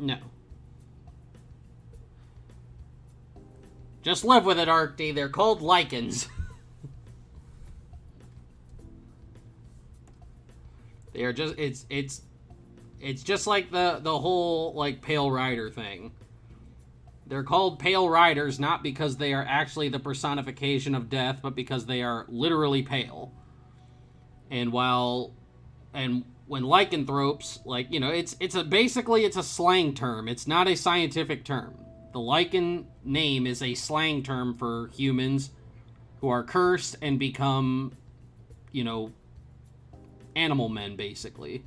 No. Just live with it, Arcty. They're called lichens. They are just, it's just like the whole, like, Pale Rider thing. They're called Pale Riders not because they are actually the personification of death, but because they are literally pale. And when lycanthropes, like, you know, it's basically a slang term. It's not a scientific term. The lichen name is a slang term for humans who are cursed and become, you know, animal men, basically.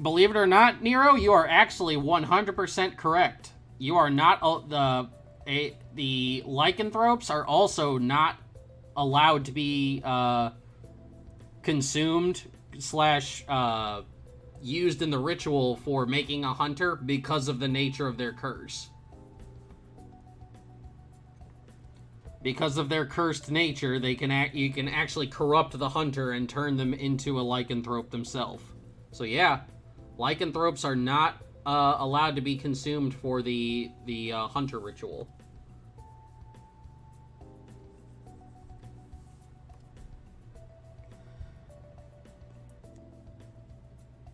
Believe it or not, Nero, you are actually 100% correct. You are not the lycanthropes are also not allowed to be consumed slash used in the ritual for making a hunter because of the nature of their curse. Because of their cursed nature, you can actually corrupt the hunter and turn them into a lycanthrope themselves. So yeah, lycanthropes are not allowed to be consumed for the hunter ritual.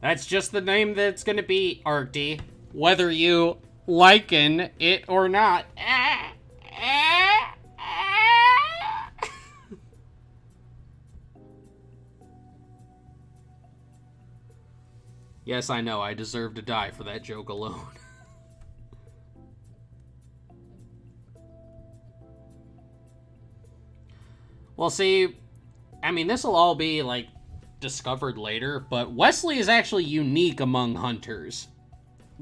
That's just the name that's going to be, Arcty, whether you liken it or not. Yes, I know, I deserve to die for that joke alone. Well, see, I mean, this will all be, like, discovered later, but Wesley is actually unique among hunters.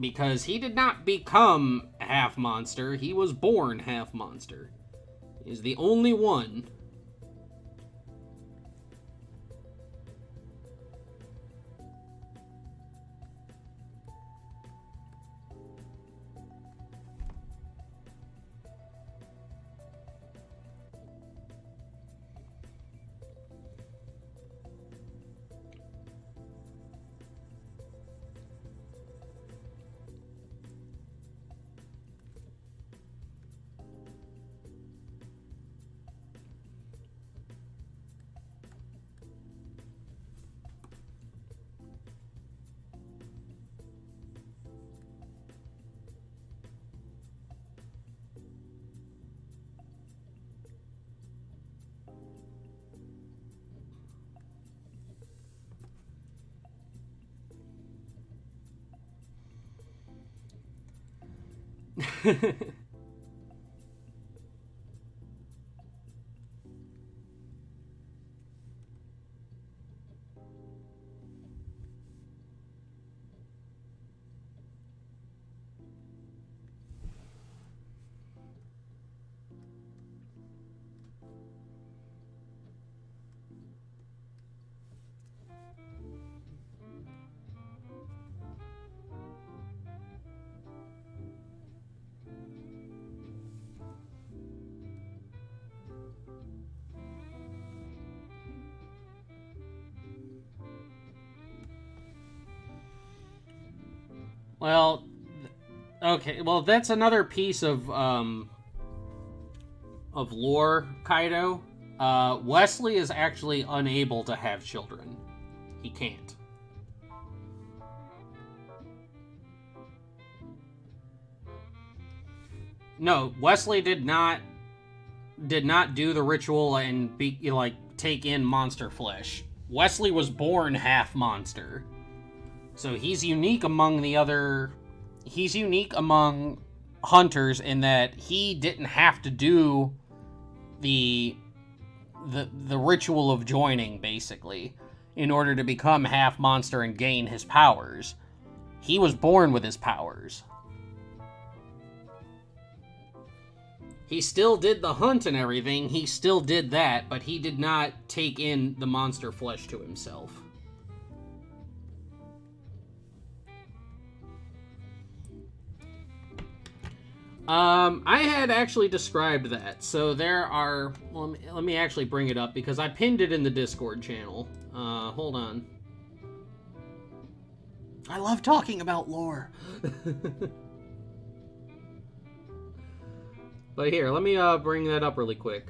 Because he did not become half monster, he was born half monster. He's the only one. Well, okay. Well, that's another piece of lore, Kaido. Wesley is actually unable to have children. He can't. No, Wesley did not do the ritual and take in monster flesh. Wesley was born half monster. So he's unique among hunters in that he didn't have to do the ritual of joining, basically, in order to become half monster and gain his powers. He was born with his powers. He still did the hunt and everything, he still did that, but he did not take in the monster flesh to himself. I had actually described that. So there are... Well, let me actually bring it up, because I pinned it in the Discord channel. Hold on. I love talking about lore. But here, let me bring that up really quick.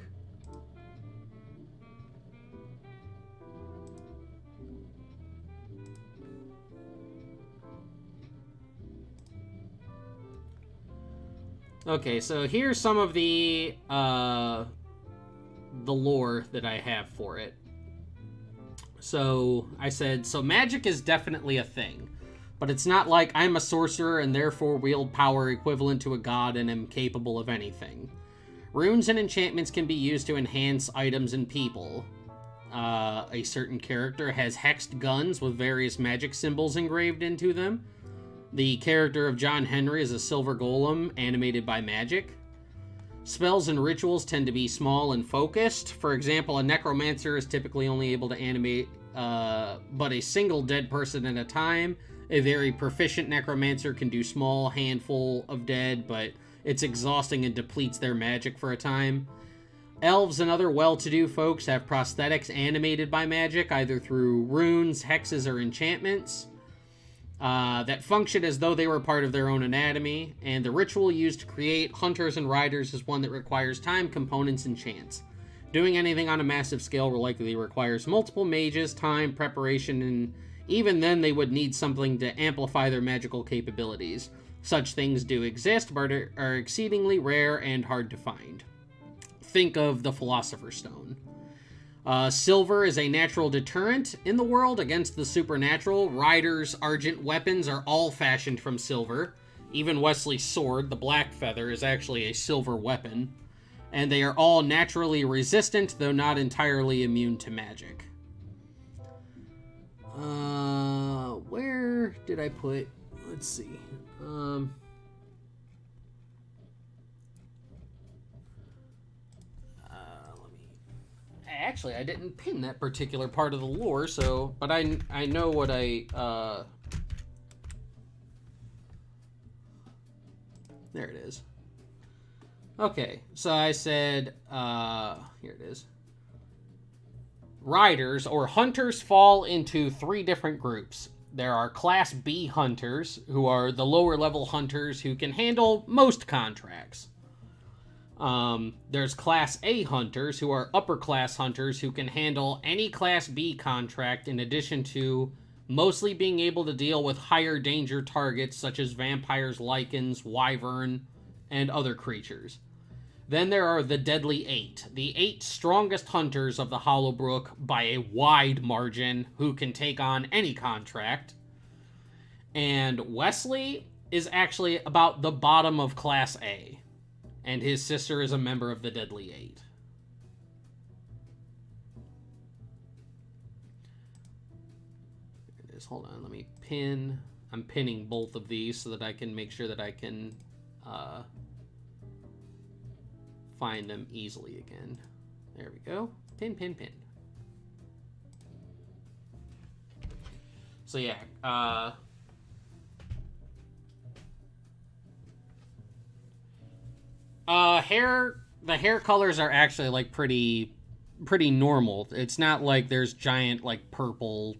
Okay, so here's some of the lore that I have for it. So I said, so magic is definitely a thing, but it's not like I'm a sorcerer and therefore wield power equivalent to a god and am capable of anything. Runes and enchantments can be used to enhance items and people. A certain character has hexed guns with various magic symbols engraved into them. The character of John Henry is a silver golem animated by magic. Spells and rituals tend to be small and focused. For example, a necromancer is typically only able to animate but a single dead person at a time. A very proficient necromancer can do small handful of dead, but it's exhausting and depletes their magic for a time. Elves and other well-to-do folks have prosthetics animated by magic, either through runes, hexes, or enchantments, that function as though they were part of their own anatomy, and the ritual used to create hunters and riders is one that requires time, components, and chance. Doing anything on a massive scale likely requires multiple mages, time, preparation, and even then they would need something to amplify their magical capabilities. Such things do exist, but are exceedingly rare and hard to find. Think of the Philosopher's Stone. Silver is a natural deterrent in the world against the supernatural. Riders' argent weapons are all fashioned from silver. Even Wesley's sword, the Black Feather, is actually a silver weapon. And they are all naturally resistant, though not entirely immune to magic. Where did I put... Let's see. Actually, I didn't pin that particular part of the lore, so... But I know what I... There it is. Okay, so I said... Here it is. Riders, or hunters, fall into 3 different groups. There are Class B hunters, who are the lower-level hunters who can handle most contracts. There's Class A hunters, who are upper-class hunters who can handle any Class B contract, in addition to mostly being able to deal with higher-danger targets such as vampires, lichens, wyvern, and other creatures. Then there are the Deadly 8, the 8 strongest hunters of the Hollowbrook by a wide margin, who can take on any contract. And Wesley is actually about the bottom of Class A, and his sister is a member of the Deadly 8. There it is. Hold on, let me pin. I'm pinning both of these so that I can make sure that I can find them easily again. There we go. Pin, pin, pin. So yeah, the hair colors are actually like pretty normal. It's not like there's giant like purple,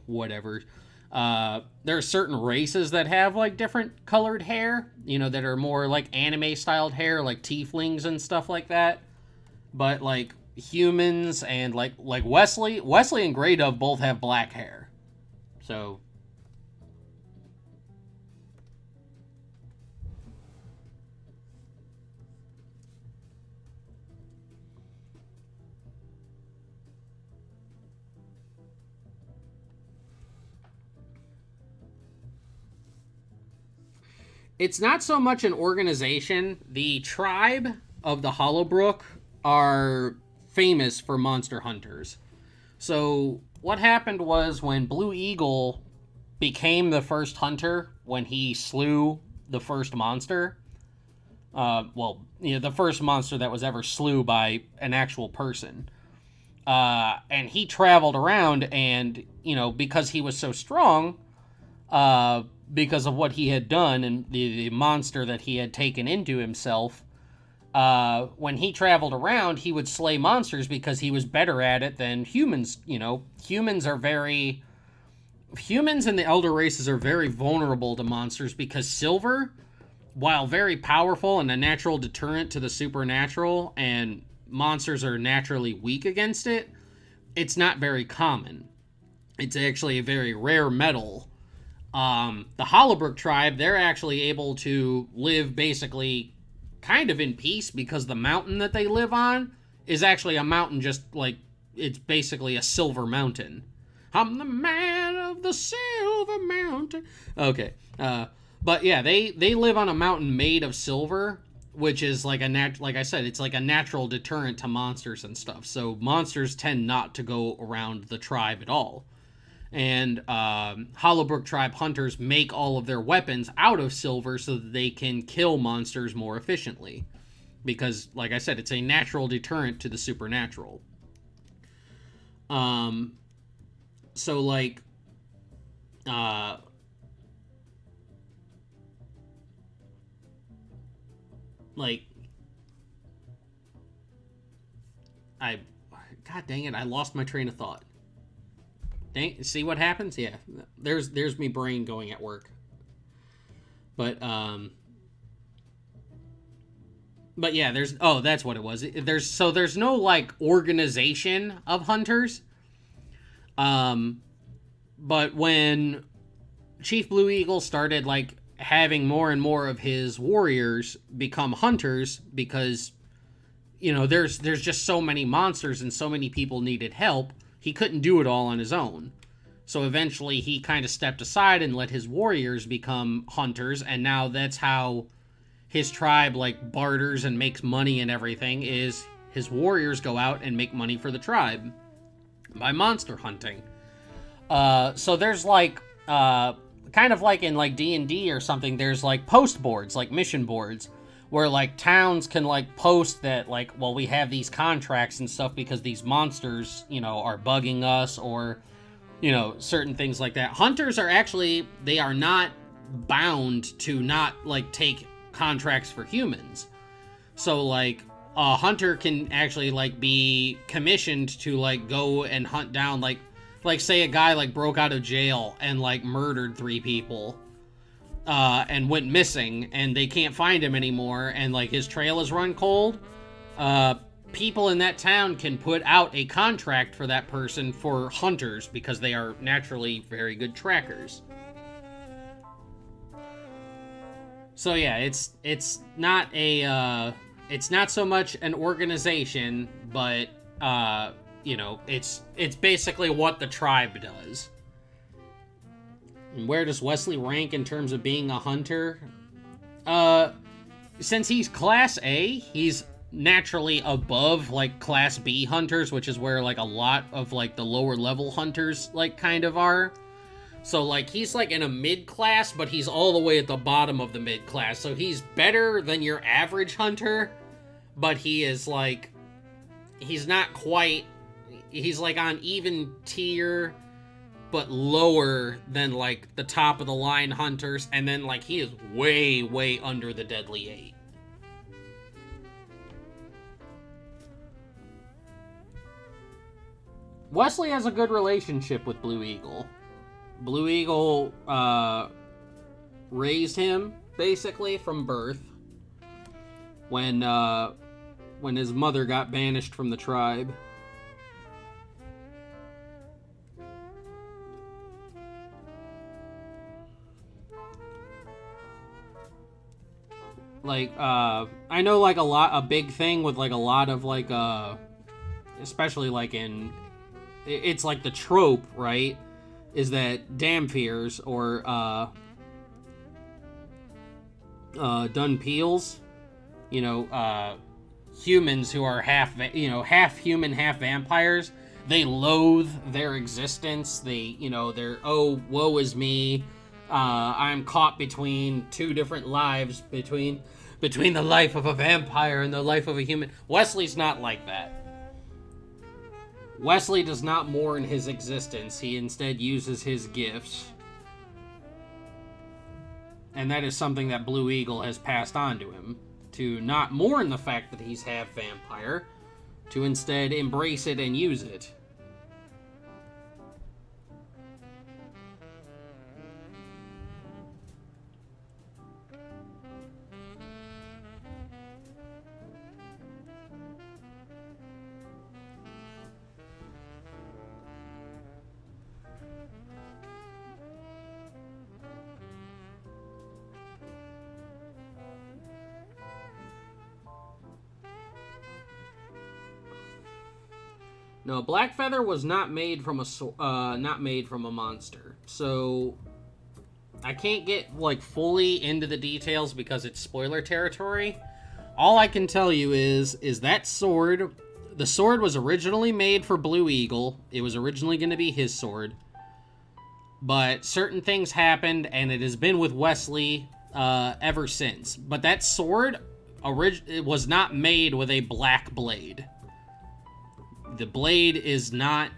whatever. There are certain races that have like different colored hair, that are more like anime styled hair, like tieflings and stuff like that. But like humans and like Wesley and Grey Dove both have black hair. So it's not so much an organization. The tribe of the Hollowbrook are famous for monster hunters. So what happened was when Blue Eagle became the first hunter, when he slew the first monster, the first monster that was ever slew by an actual person. And he traveled around, and, because he was so strong, because of what he had done and the monster that he had taken into himself, when he traveled around, he would slay monsters because he was better at it than humans. Humans and the elder races are very vulnerable to monsters because silver, while very powerful and a natural deterrent to the supernatural, and monsters are naturally weak against it, it's not very common. It's actually a very rare metal. The Hollowbrook tribe, they're actually able to live basically kind of in peace because the mountain that they live on is actually a mountain, just like it's basically a silver mountain. I'm the man of the silver mountain. Okay. But yeah, they live on a mountain made of silver, which is like like I said, it's like a natural deterrent to monsters and stuff. So monsters tend not to go around the tribe at all. And Hollowbrook tribe hunters make all of their weapons out of silver so that they can kill monsters more efficiently. Because, like I said, it's a natural deterrent to the supernatural. So, like, God dang it, I lost my train of thought. Dang, see what happens? Yeah, there's me brain going at work. But yeah, that's what it was. There's no like organization of hunters. But when Chief Blue Eagle started like having more and more of his warriors become hunters, because there's just so many monsters and so many people needed help, he couldn't do it all on his own. So eventually he kind of stepped aside and let his warriors become hunters, and now that's how his tribe like barters and makes money and everything, is his warriors go out and make money for the tribe by monster hunting. So there's like kind of like in like D&D or something, there's like post boards, like mission boards, where like towns can like post that like, well, we have these contracts and stuff because these monsters, are bugging us, or certain things like that. Hunters are actually, they are not bound to not like take contracts for humans. So like a hunter can actually like be commissioned to like go and hunt down like say a guy like broke out of jail and like murdered 3 people and went missing, and they can't find him anymore, and like his trail is run cold. People in that town can put out a contract for that person for hunters because they are naturally very good trackers. So yeah, it's not so much an organization, but it's basically what the tribe does. And where does Wesley rank in terms of being a hunter? Since he's Class A, he's naturally above like Class B hunters, which is where like a lot of like the lower level hunters like kind of are. So like he's like in a mid class, but he's all the way at the bottom of the mid class. So he's better than your average hunter, but he is like, he's not quite, he's like on even tier, but lower than like the top of the line hunters, and then like he is way under the Deadly 8. Wesley has a good relationship with Blue Eagle. Blue Eagle raised him basically from birth when his mother got banished from the tribe. Like, I know, like, a big thing with, like, a lot of, like, especially, like, it's like the trope, right, is that Dhamphirs, or, Dunpeals, you know, humans who are half human, half vampires, they loathe their existence. They, they're, oh, woe is me. I'm caught between two different lives, between the life of a vampire and the life of a human. Wesley's not like that. Wesley does not mourn his existence. He instead uses his gifts. And that is something that Blue Eagle has passed on to him. To not mourn the fact that he's half vampire, to instead embrace it and use it. No, Blackfeather was not made from a monster. So I can't get like fully into the details because it's spoiler territory. All I can tell you is that sword, the sword was originally made for Blue Eagle. It was originally going to be his sword. But certain things happened and it has been with Wesley ever since. But that sword it was not made with a black blade. The blade is not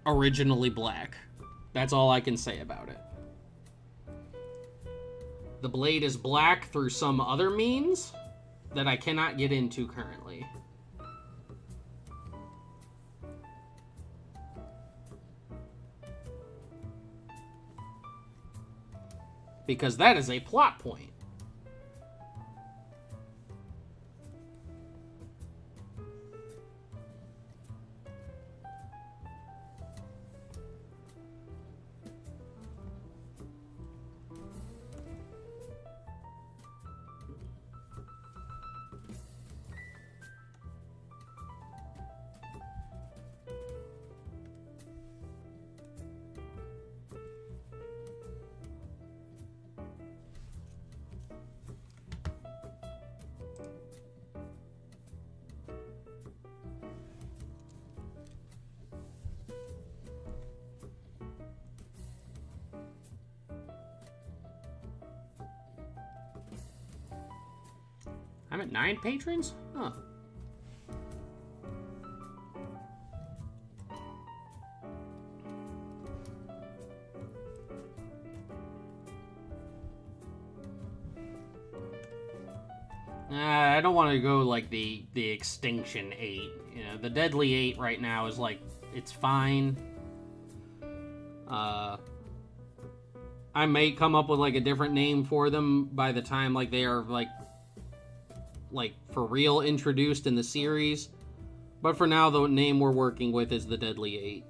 originally black. That's all I can say about it. The blade is black through some other means that I cannot get into currently. Because that is a plot point. I'm at 9 patrons? Huh. I don't want to go like the Extinction 8. You know, the Deadly 8 right now is like, it's fine. I may come up with like a different name for them by the time like they are like for real introduced in the series. But for now, the name we're working with is the Deadly 8.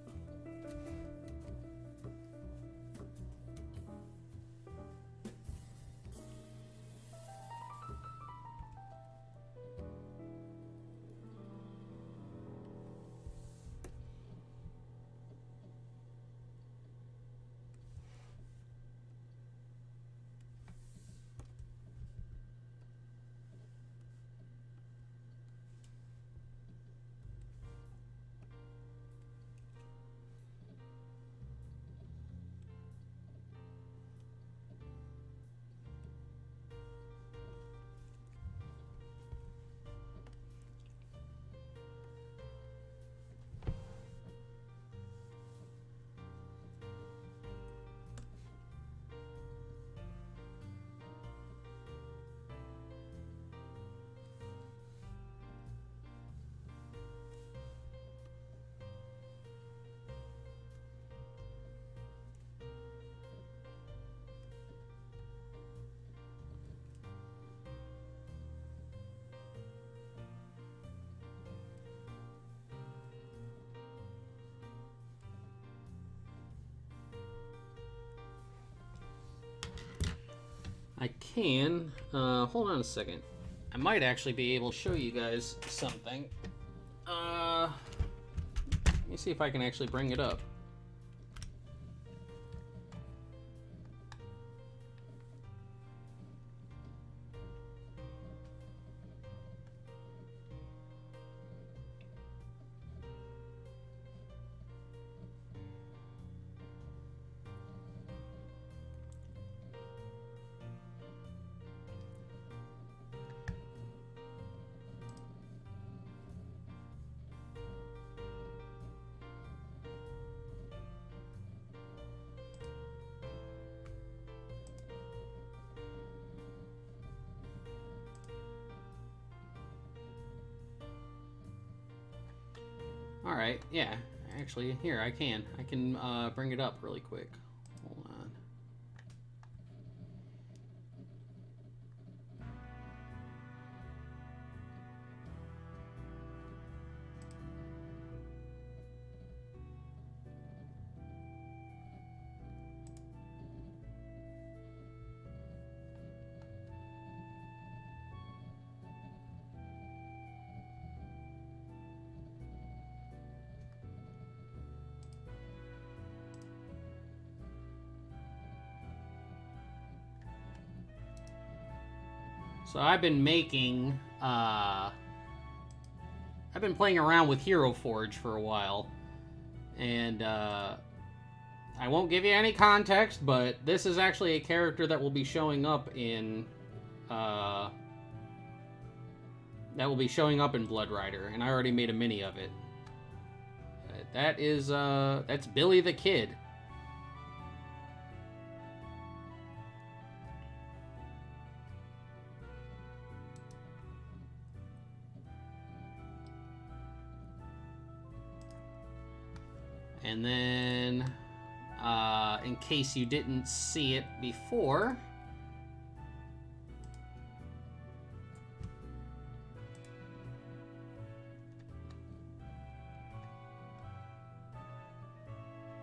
can, hold on a second. I might actually be able to show you guys something. Let me see if I can actually bring it up. All right, yeah. Actually, here I can bring it up really quick. Hold on. So I've been making, I've been playing around with Hero Forge for a while, and I won't give you any context, but this is actually a character that will be showing up in, Blood Rider, and I already made a mini of it. That is, that's Billy the Kid. And then, in case you didn't see it before,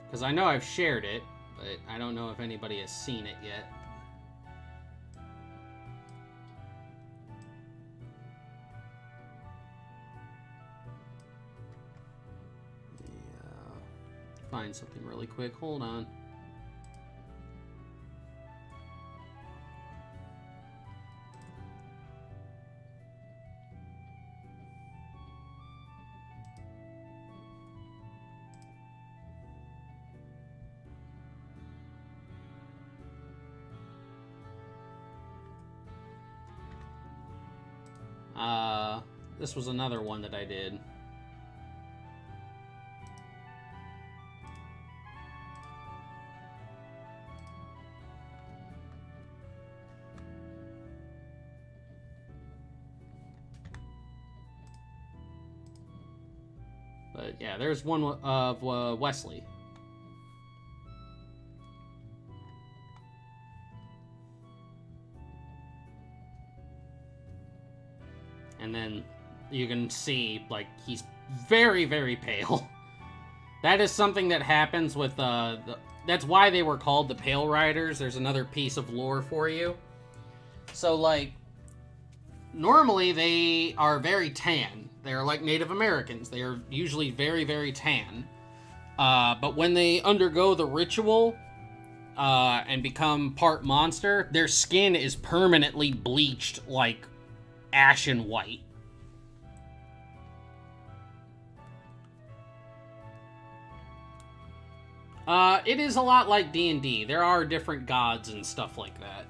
because I know I've shared it, but I don't know if anybody has seen it yet. Find something really quick. Hold on. This was another one that I did. But yeah, there's one of Wesley. And then you can see, like, he's very, very pale. That is something that happens with, that's why they were called the Pale Riders. There's another piece of lore for you. So, like, normally they are very tan. They're like Native Americans. They are usually very, very tan. But when they undergo the ritual and become part monster, their skin is permanently bleached like ashen white. It is a lot like D&D. There are different gods and stuff like that.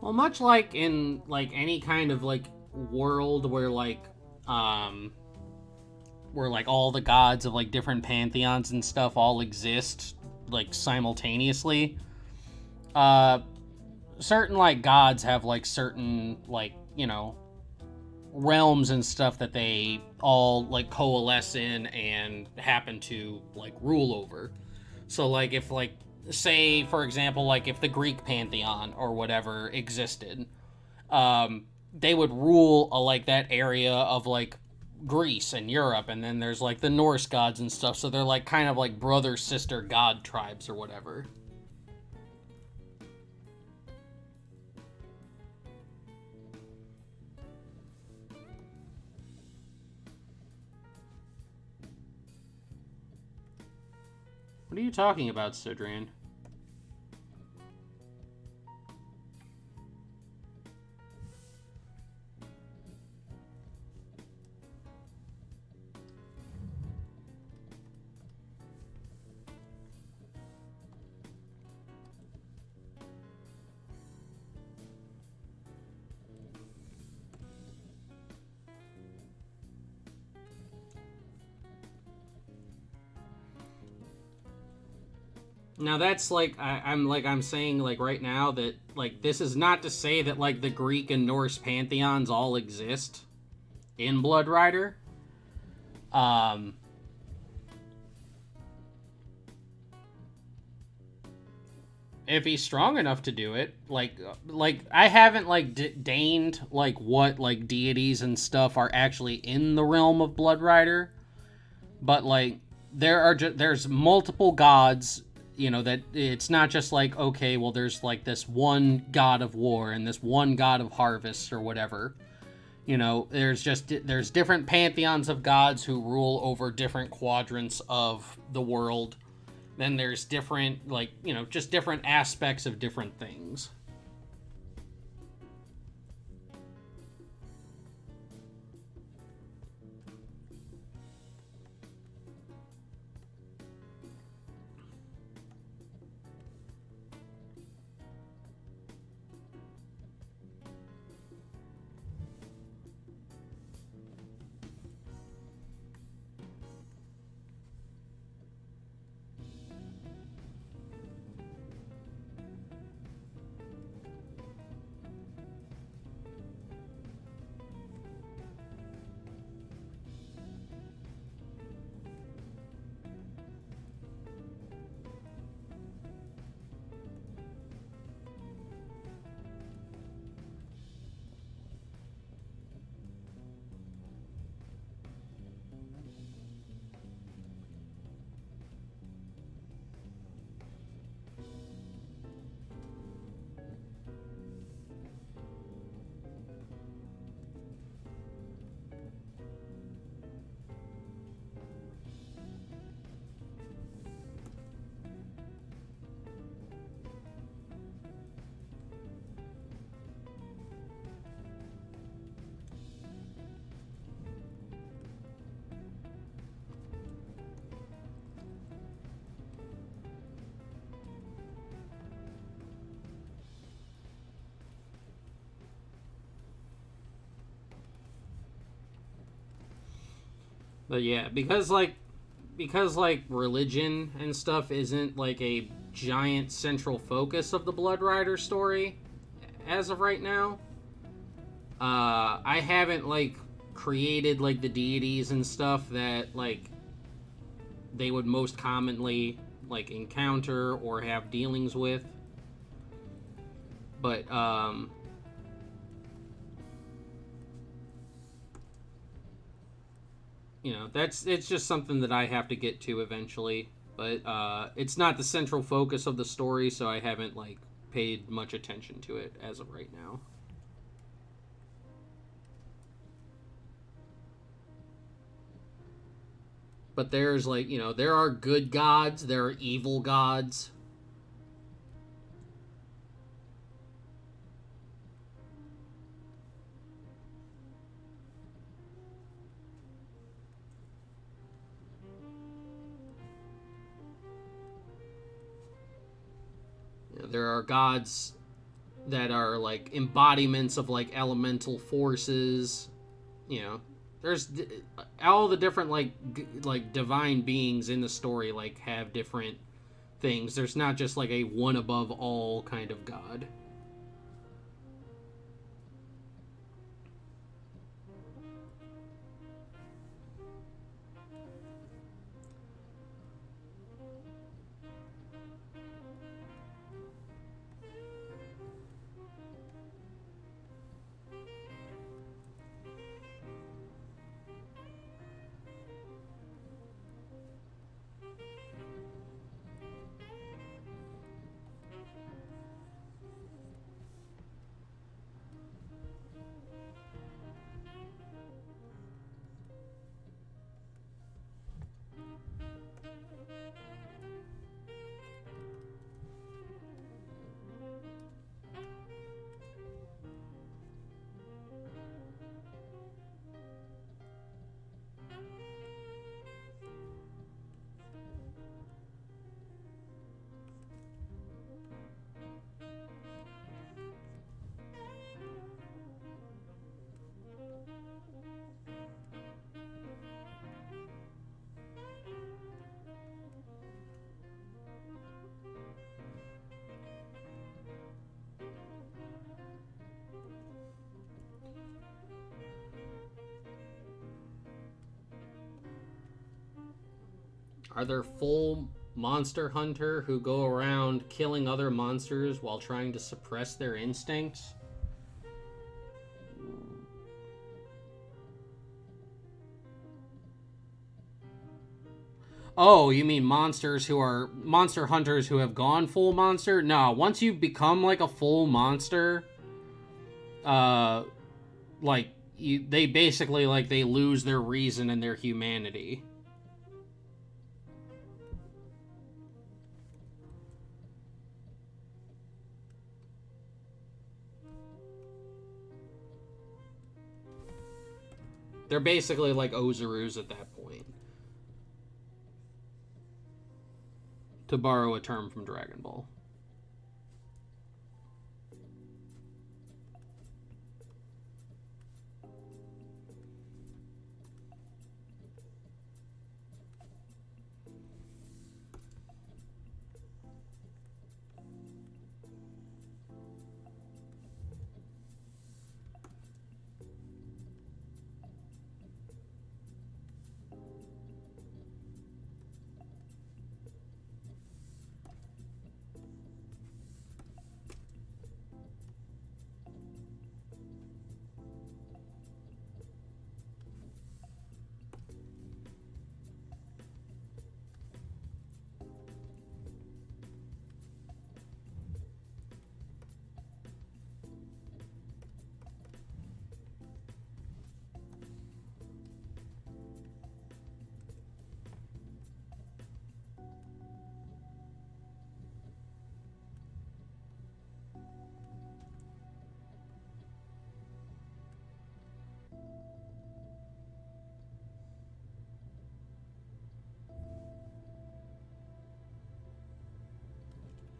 Well, much like in like any kind of like world where like all the gods of like different pantheons and stuff all exist like simultaneously, uh certain like gods have like certain like, you know, realms and stuff that they all like coalesce in and happen to like rule over. So like if like, say for example, like if the Greek pantheon or whatever existed, they would rule like that area of like Greece and Europe, and then there's like the Norse gods and stuff, so they're like kind of like brother sister god tribes or whatever. What are you talking about, Sidran? Now that's like I'm saying like right now that like this is not to say that like the Greek and Norse pantheons all exist in Blood Rider. Um, if he's strong enough to do it, like I haven't like deigned like what like deities and stuff are actually in the realm of Blood Rider, but like there's multiple gods, you know, that it's not just like, okay, well there's like this one god of war and this one god of harvest or whatever. You know, there's different pantheons of gods who rule over different quadrants of the world. Then there's different, like, you know, just different aspects of different things. But yeah, because like religion and stuff isn't like a giant central focus of the Blood Rider story as of right now. I haven't like created like the deities and stuff that like they would most commonly like encounter or have dealings with. But you know, it's just something that I have to get to eventually. But it's not the central focus of the story, so I haven't like paid much attention to it as of right now. But there's like, you know, there are good gods, there are evil gods. You know, there are gods that are like embodiments of like elemental forces. You know, there's all the different like divine beings in the story like have different things. There's not just like a one above all kind of god. Are there full monster hunter who go around killing other monsters while trying to suppress their instincts? Oh, you mean monsters who are monster hunters who have gone full monster? No, once you become like a full monster, like they basically like they lose their reason and their humanity. They're basically like Ozarus at that point. To borrow a term from Dragon Ball.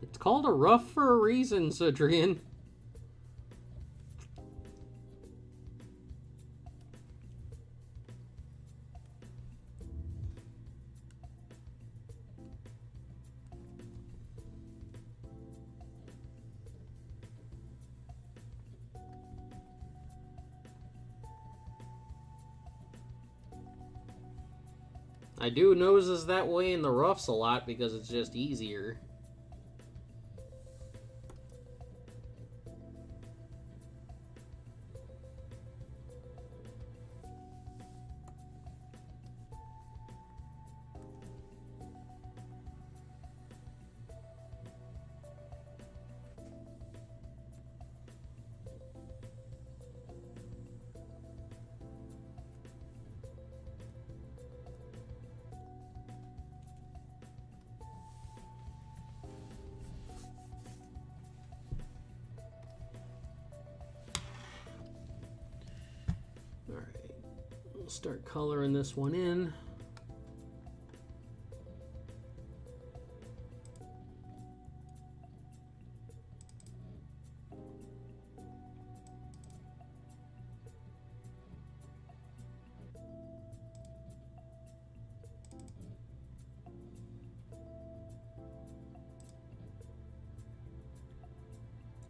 It's called a rough for a reason, Cedrian. I do noses that way in the roughs a lot because it's just easier. Start coloring this one in.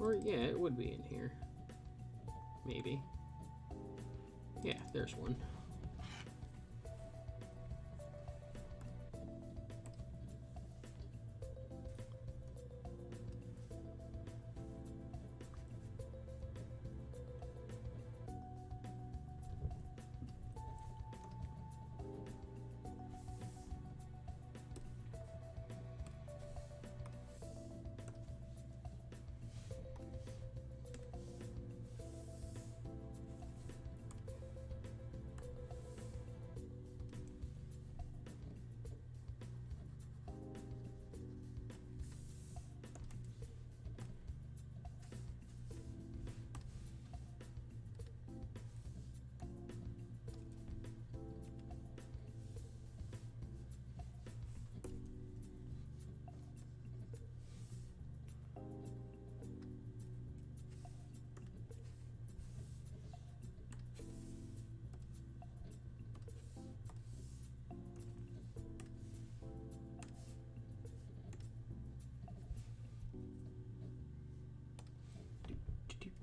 Or, yeah, it would be in here. Maybe. Yeah, there's one.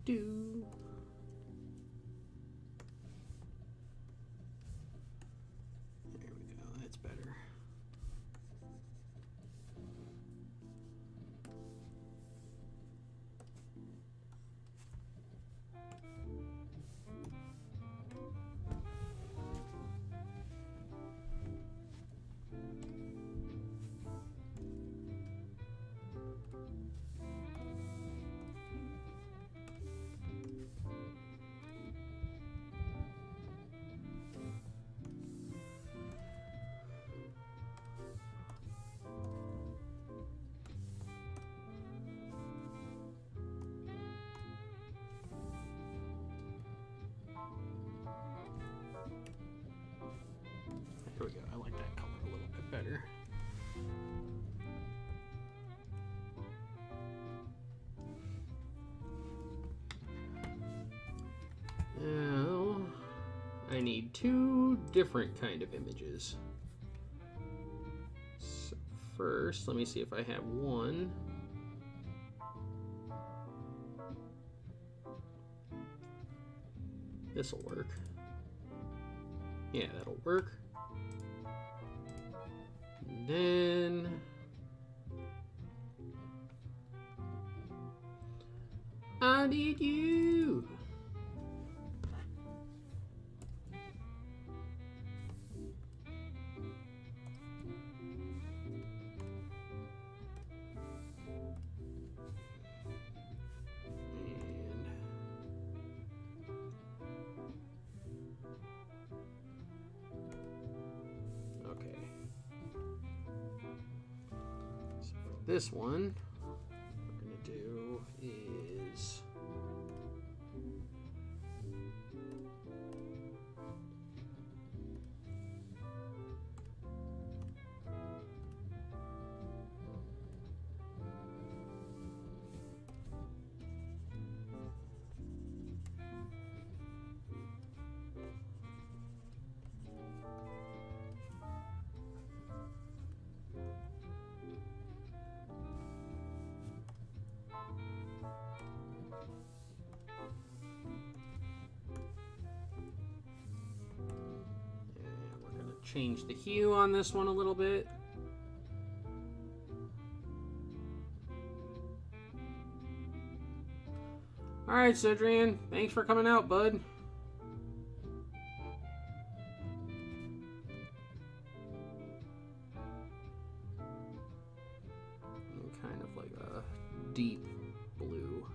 Do. There we go, that's better. There we go, I like that color a little bit better. Now, I need two different kind of images. So first, let me see if I have one. This'll work. Yeah, that'll work. And then I need you. This one, what we're going to do is change the hue on this one a little bit. All right, Cedrian, thanks for coming out, bud. Kind of like a deep blue.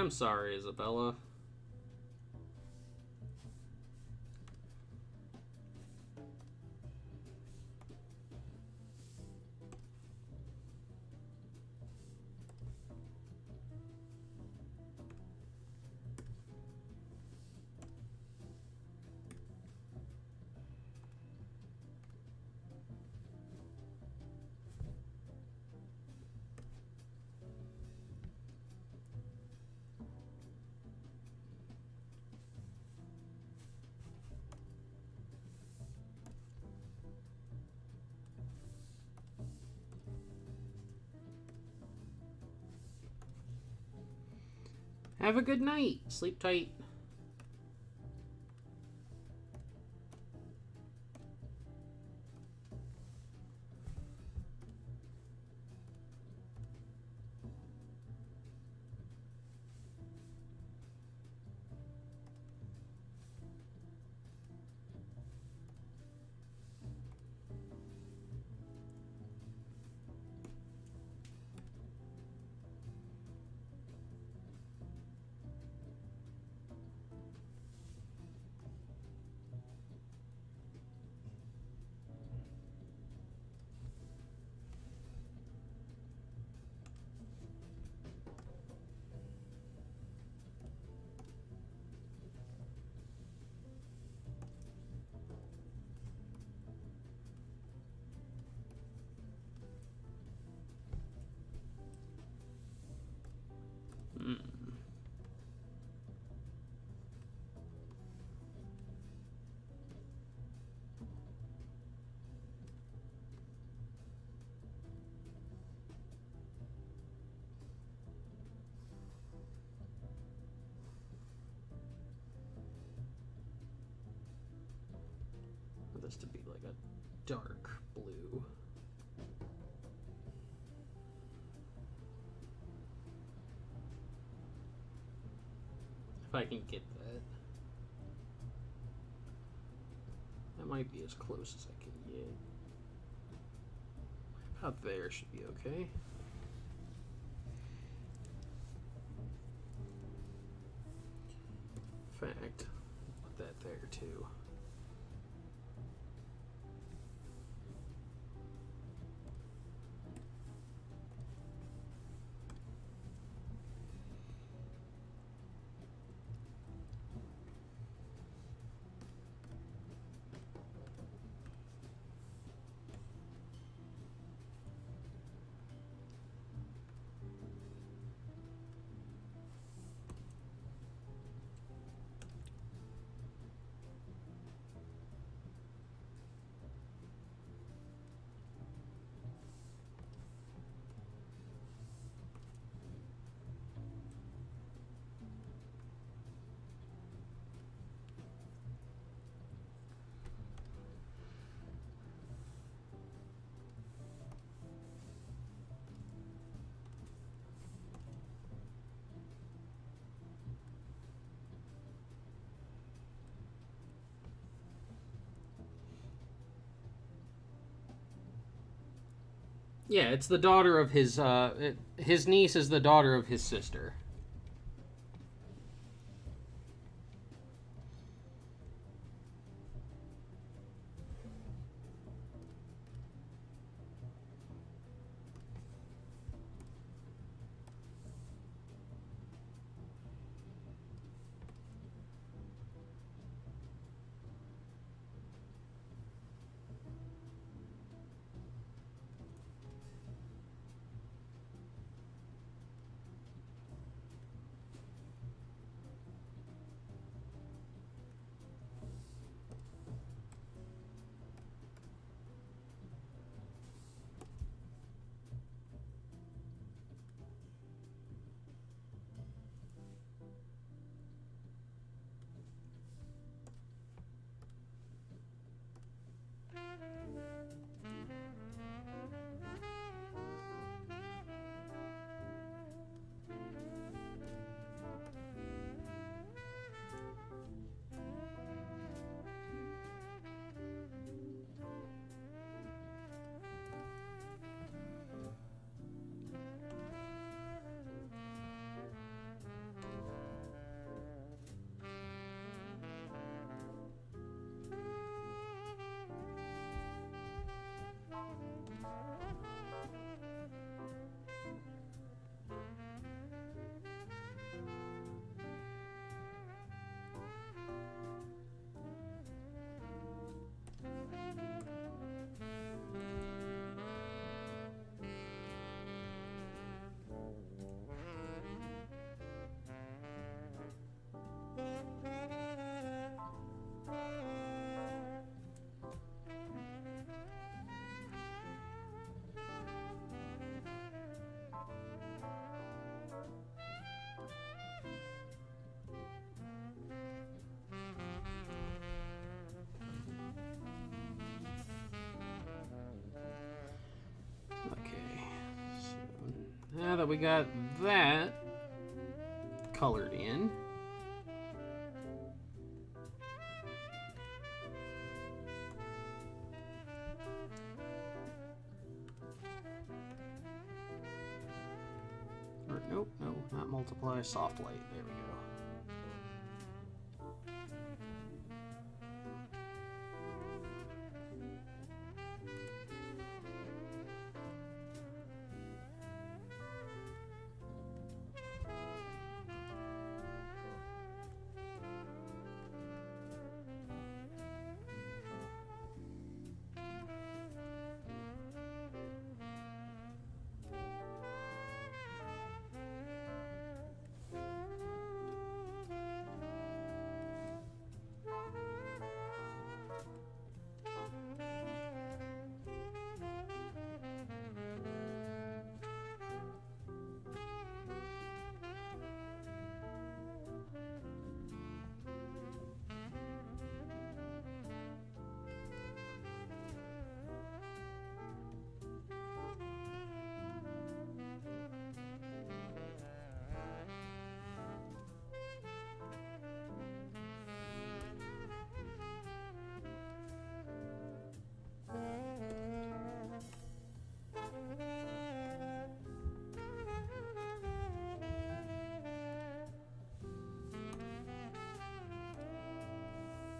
I'm sorry, Isabella. Have a good night. Sleep tight. This to be like a dark blue. If I can get that. That might be as close as I can get. About there should be okay. In fact, put that there too. Yeah, it's the daughter of his niece is the daughter of his sister. Now that we got that colored in, or nope, no, not multiply, soft light, there we go.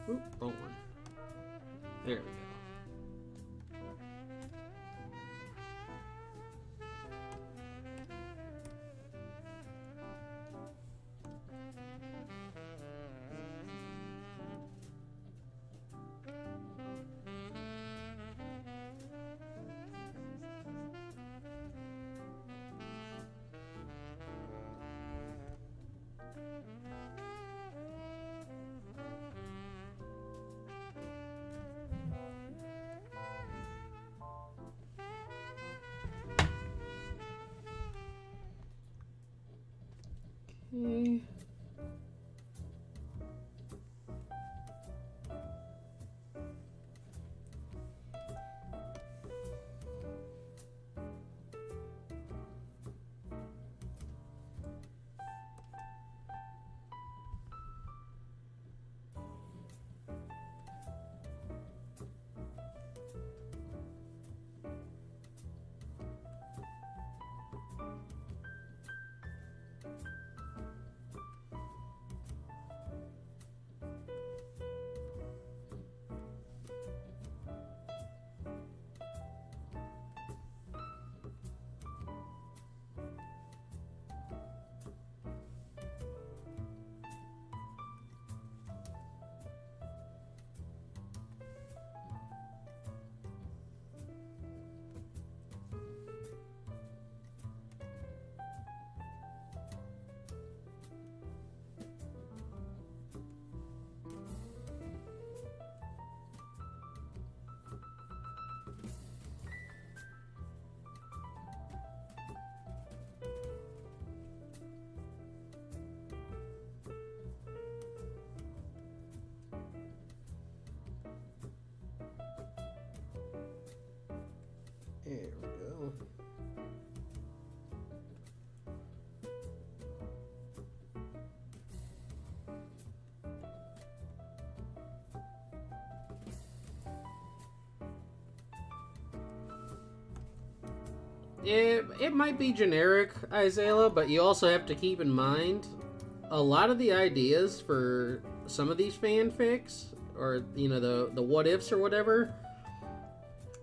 Oop, wrong one. There we go. Okay. There we go. It might be generic, Isaiah, but you also have to keep in mind a lot of the ideas for some of these fanfics, or you know, the what ifs or whatever,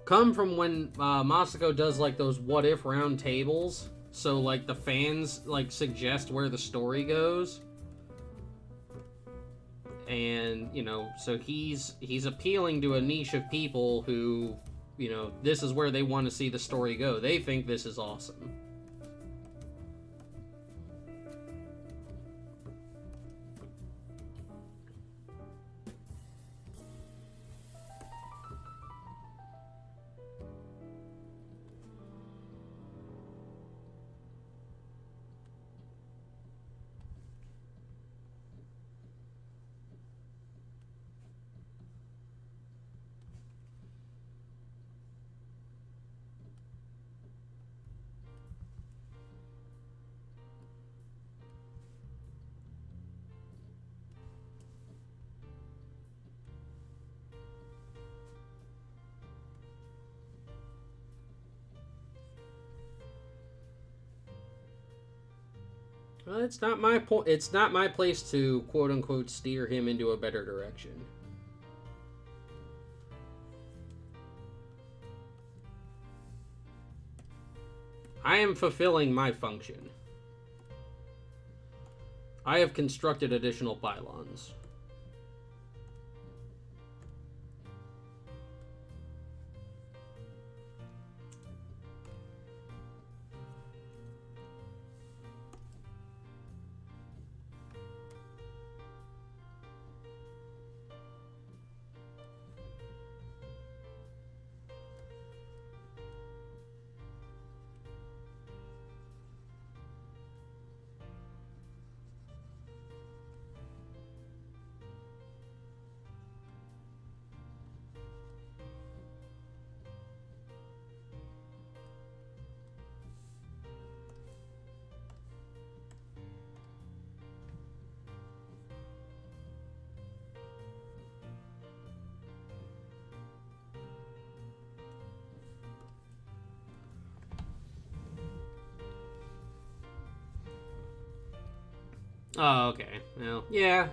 come from when Masako does like those what if round tables. So like the fans like suggest where the story goes. And, you know, so he's appealing to a niche of people who, you know, this is where they want to see the story go. They think this is awesome. Well, it's not my point. It's not my place to quote unquote steer him into a better direction. I am fulfilling my function. I have constructed additional pylons. Oh, okay. Well, yeah.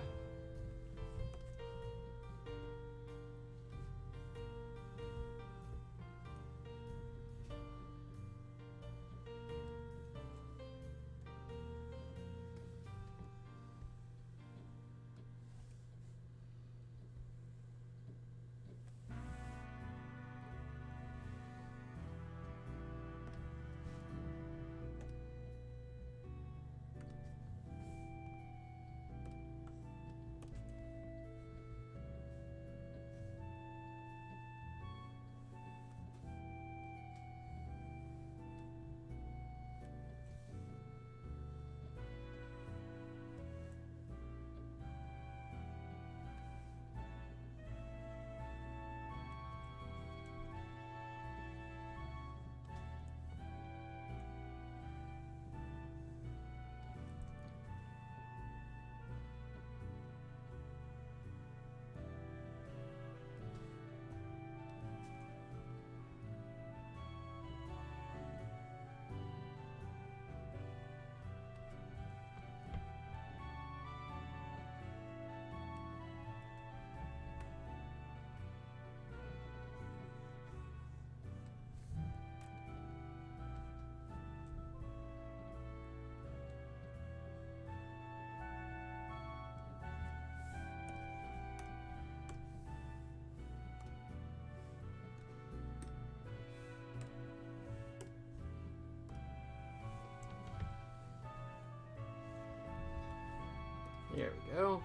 There we go.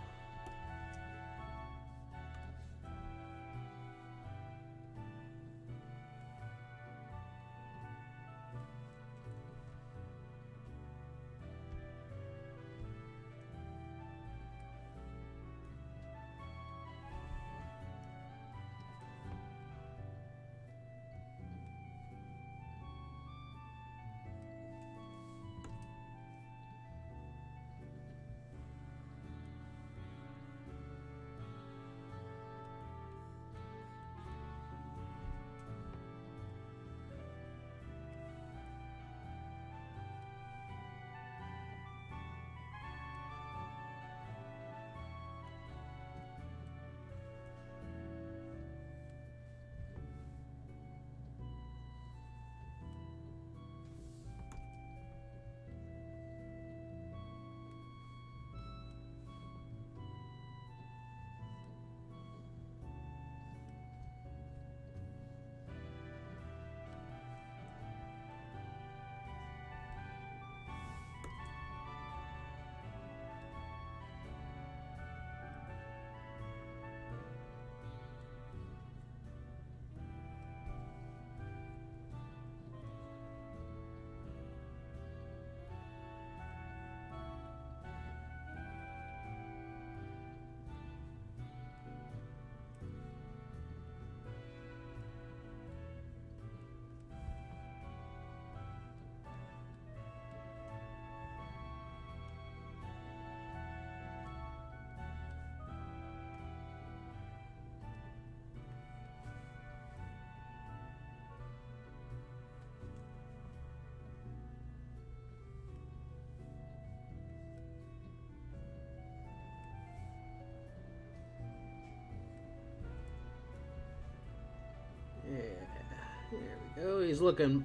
Oh, he's looking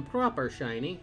proper shiny.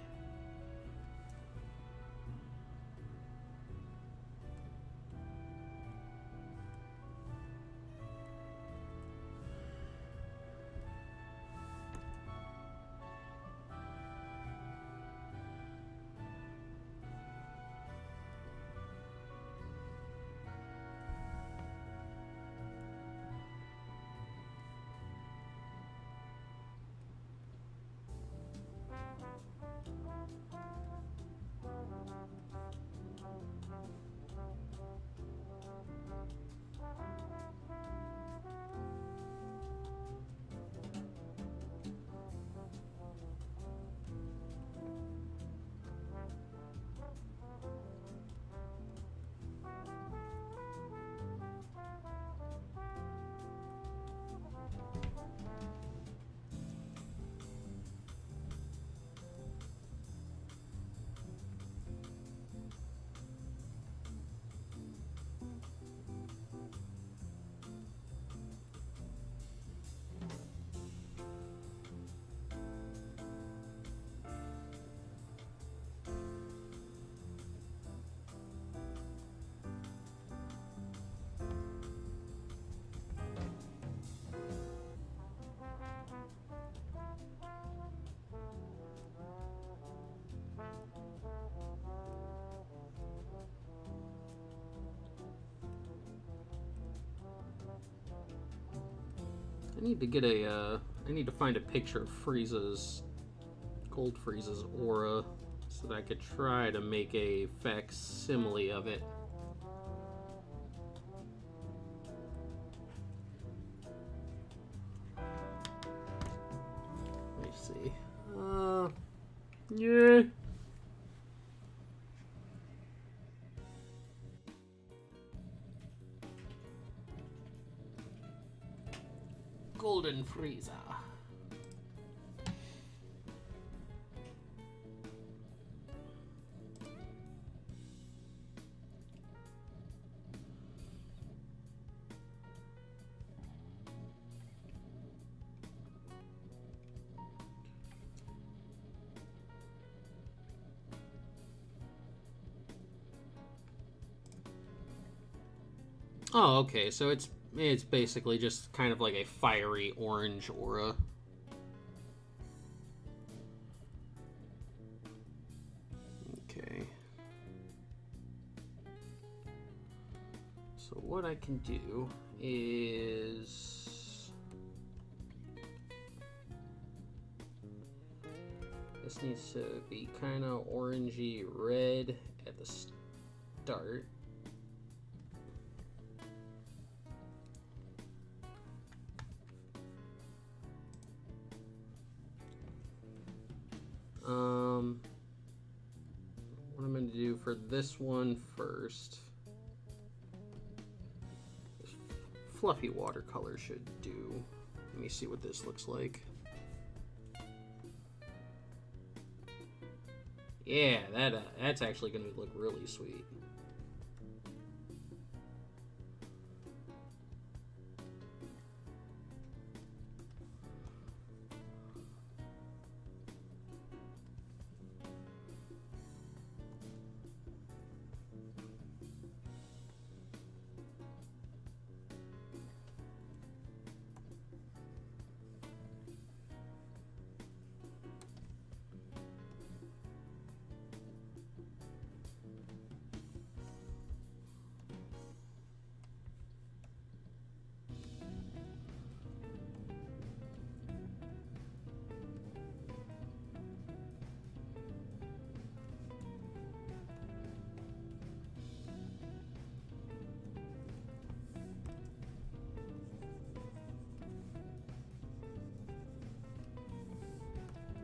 I need to get a, I need to find a picture of Frieza's, Gold Frieza's aura, so that I could try to make a facsimile of it. Let me see. Yeah. Golden Frieza. Oh, okay, so it's basically just kind of like a fiery orange aura. Okay. So what I can do is... this needs to be kind of orangey red at the start. What I'm going to do for this one first, this fluffy watercolor should do. Let me see what this looks like. Yeah, that's actually going to look really sweet.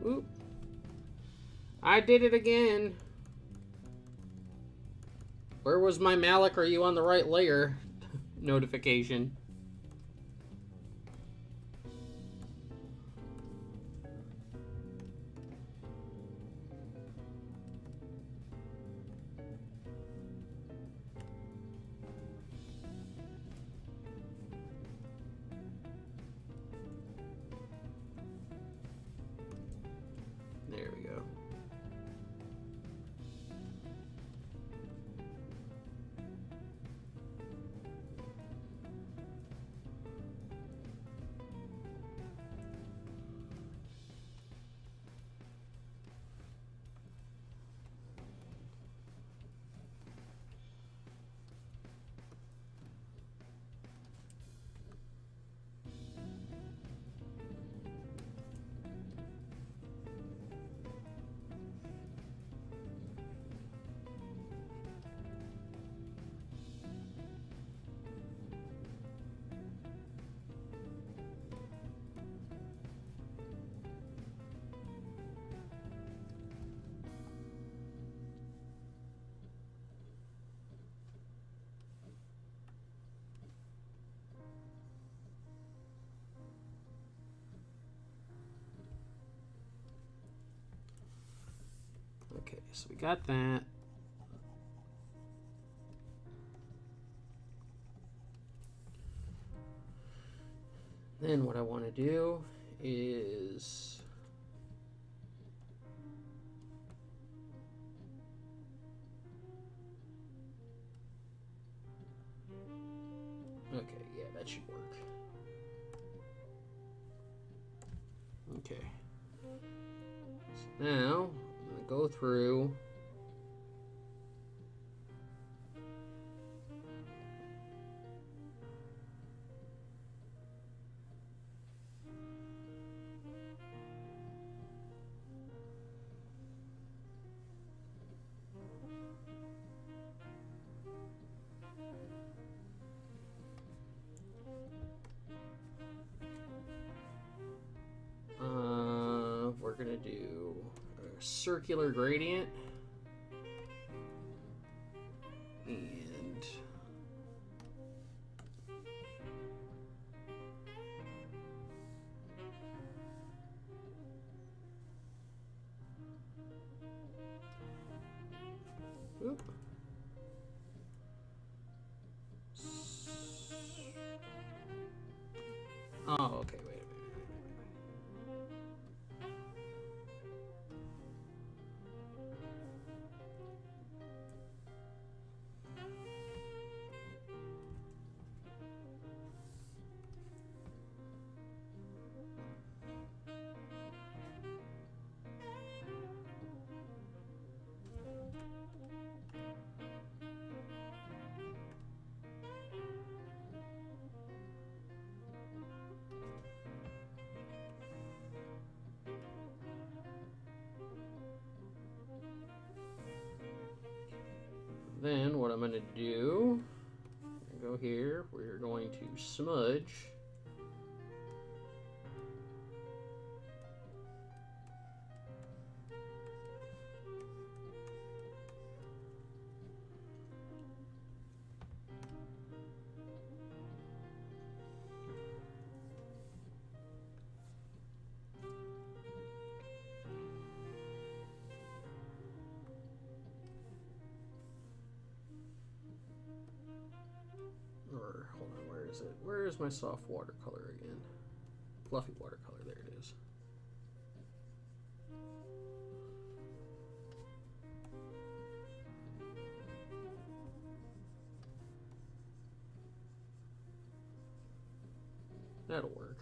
Oop. I did it again. Where was my Malik? Are you on the right layer notification? so we got that. Then what I want to do is okay, yeah, that should work. Okay. So now I'm going to go through we're going to do a circular gradient. And oop. Oh, okay, wait a minute. Then what I'm going to do, go here, we're going to smudge. Or, hold on, where is it? Where is my soft watercolor again? Fluffy watercolor, there it is. That'll work.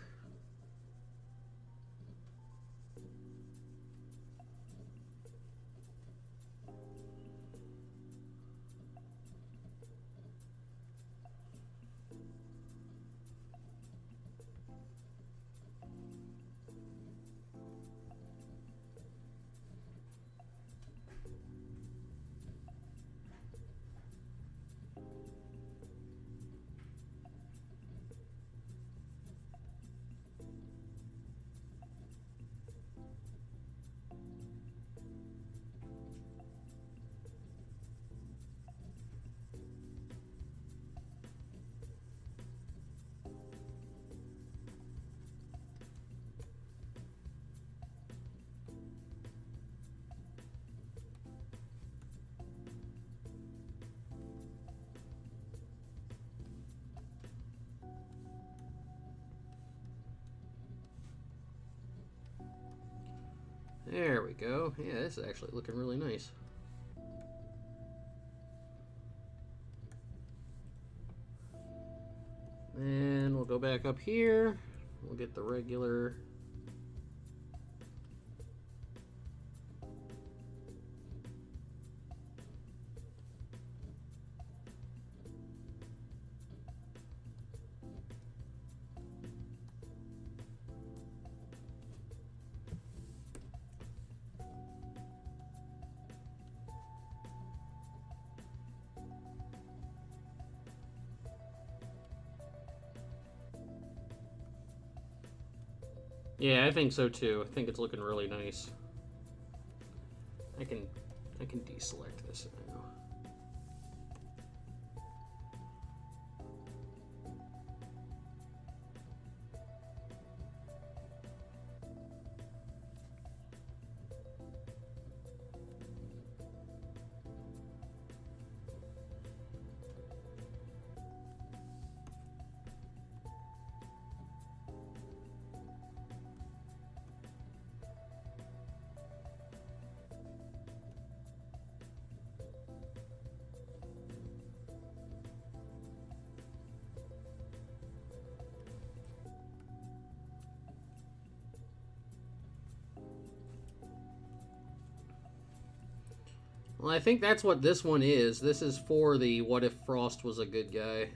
There we go. Yeah, this is actually looking really nice. And we'll go back up here. We'll get the regular. Yeah, I think so too. I think it's looking really nice. I can deselect this now. Well, I think that's what this one is. This is for the what if Frost was a good guy.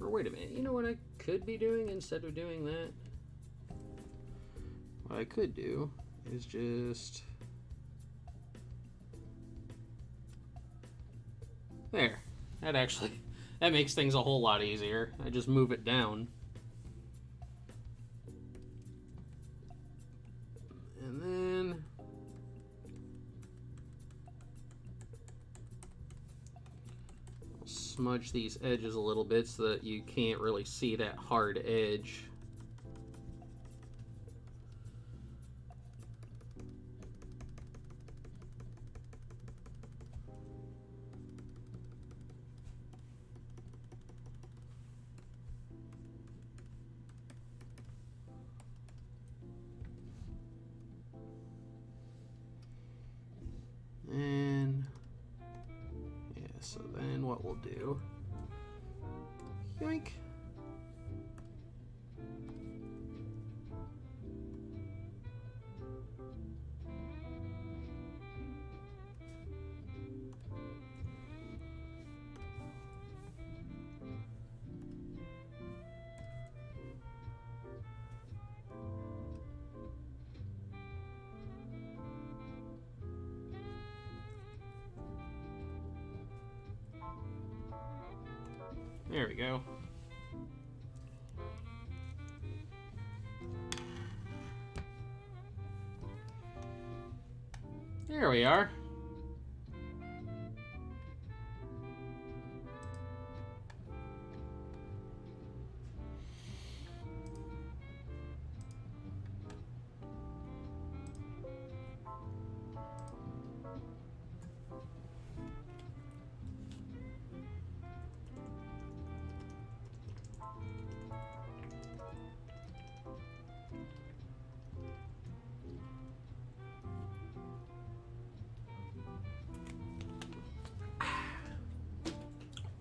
Or wait a minute, you know what I could be doing instead of doing that? What I could do is just... There. That makes things a whole lot easier. I just move it down. And then... smudge these edges a little bit so that you can't really see that hard edge. And yeah, so then what we'll do, yoink. There we go. There we are.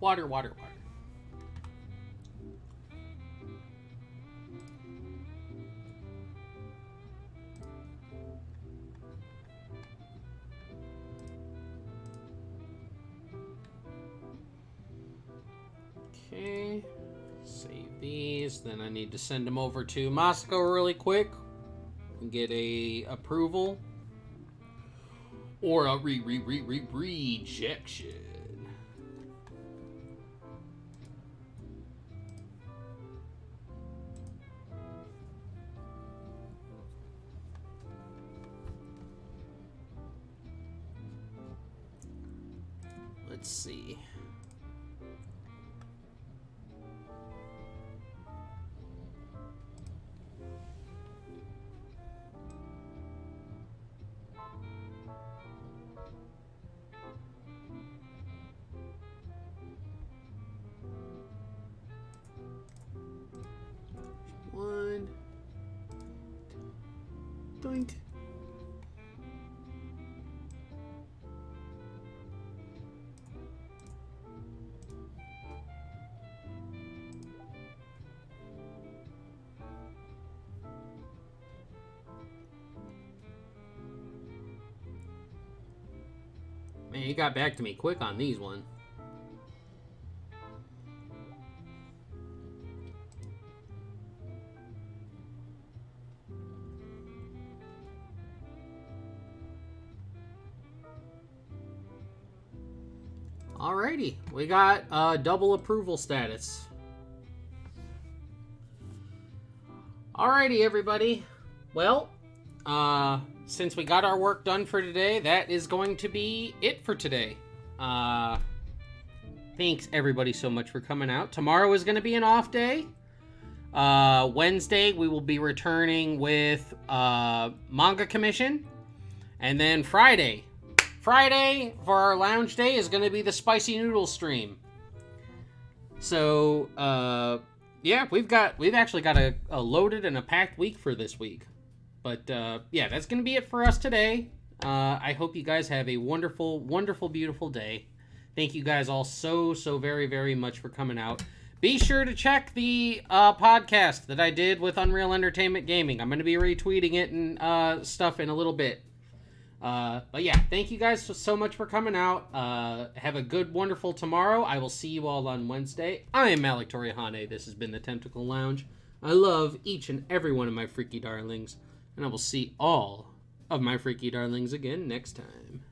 Water, water, water. Okay, save these. Then I need to send them over to Moscow really quick and get a approval or a rejection. Let's see. One. Doink. Man, he got back to me quick on these one. Alrighty, we got double approval status. Alrighty, everybody. Well, since we got our work done for today, that is going to be it for today. thanks everybody so much for coming out. Tomorrow is going to be an off day. Wednesday, we will be returning with Manga Commission. And then Friday for our lounge day is going to be the Spicy Noodle stream. So, yeah, we've actually got a loaded and a packed week for this week. But, yeah, that's going to be it for us today. I hope you guys have a wonderful, wonderful, beautiful day. Thank you guys all so very, very much for coming out. Be sure to check the podcast that I did with Unreal Entertainment Gaming. I'm going to be retweeting it and stuff in a little bit. But yeah, thank you guys so much for coming out. Have a good, wonderful tomorrow. I will see you all on Wednesday. I am Malik Torihane. This has been the Tentacle Lounge. I love each and every one of my freaky darlings. And I will see all of my freaky darlings again next time.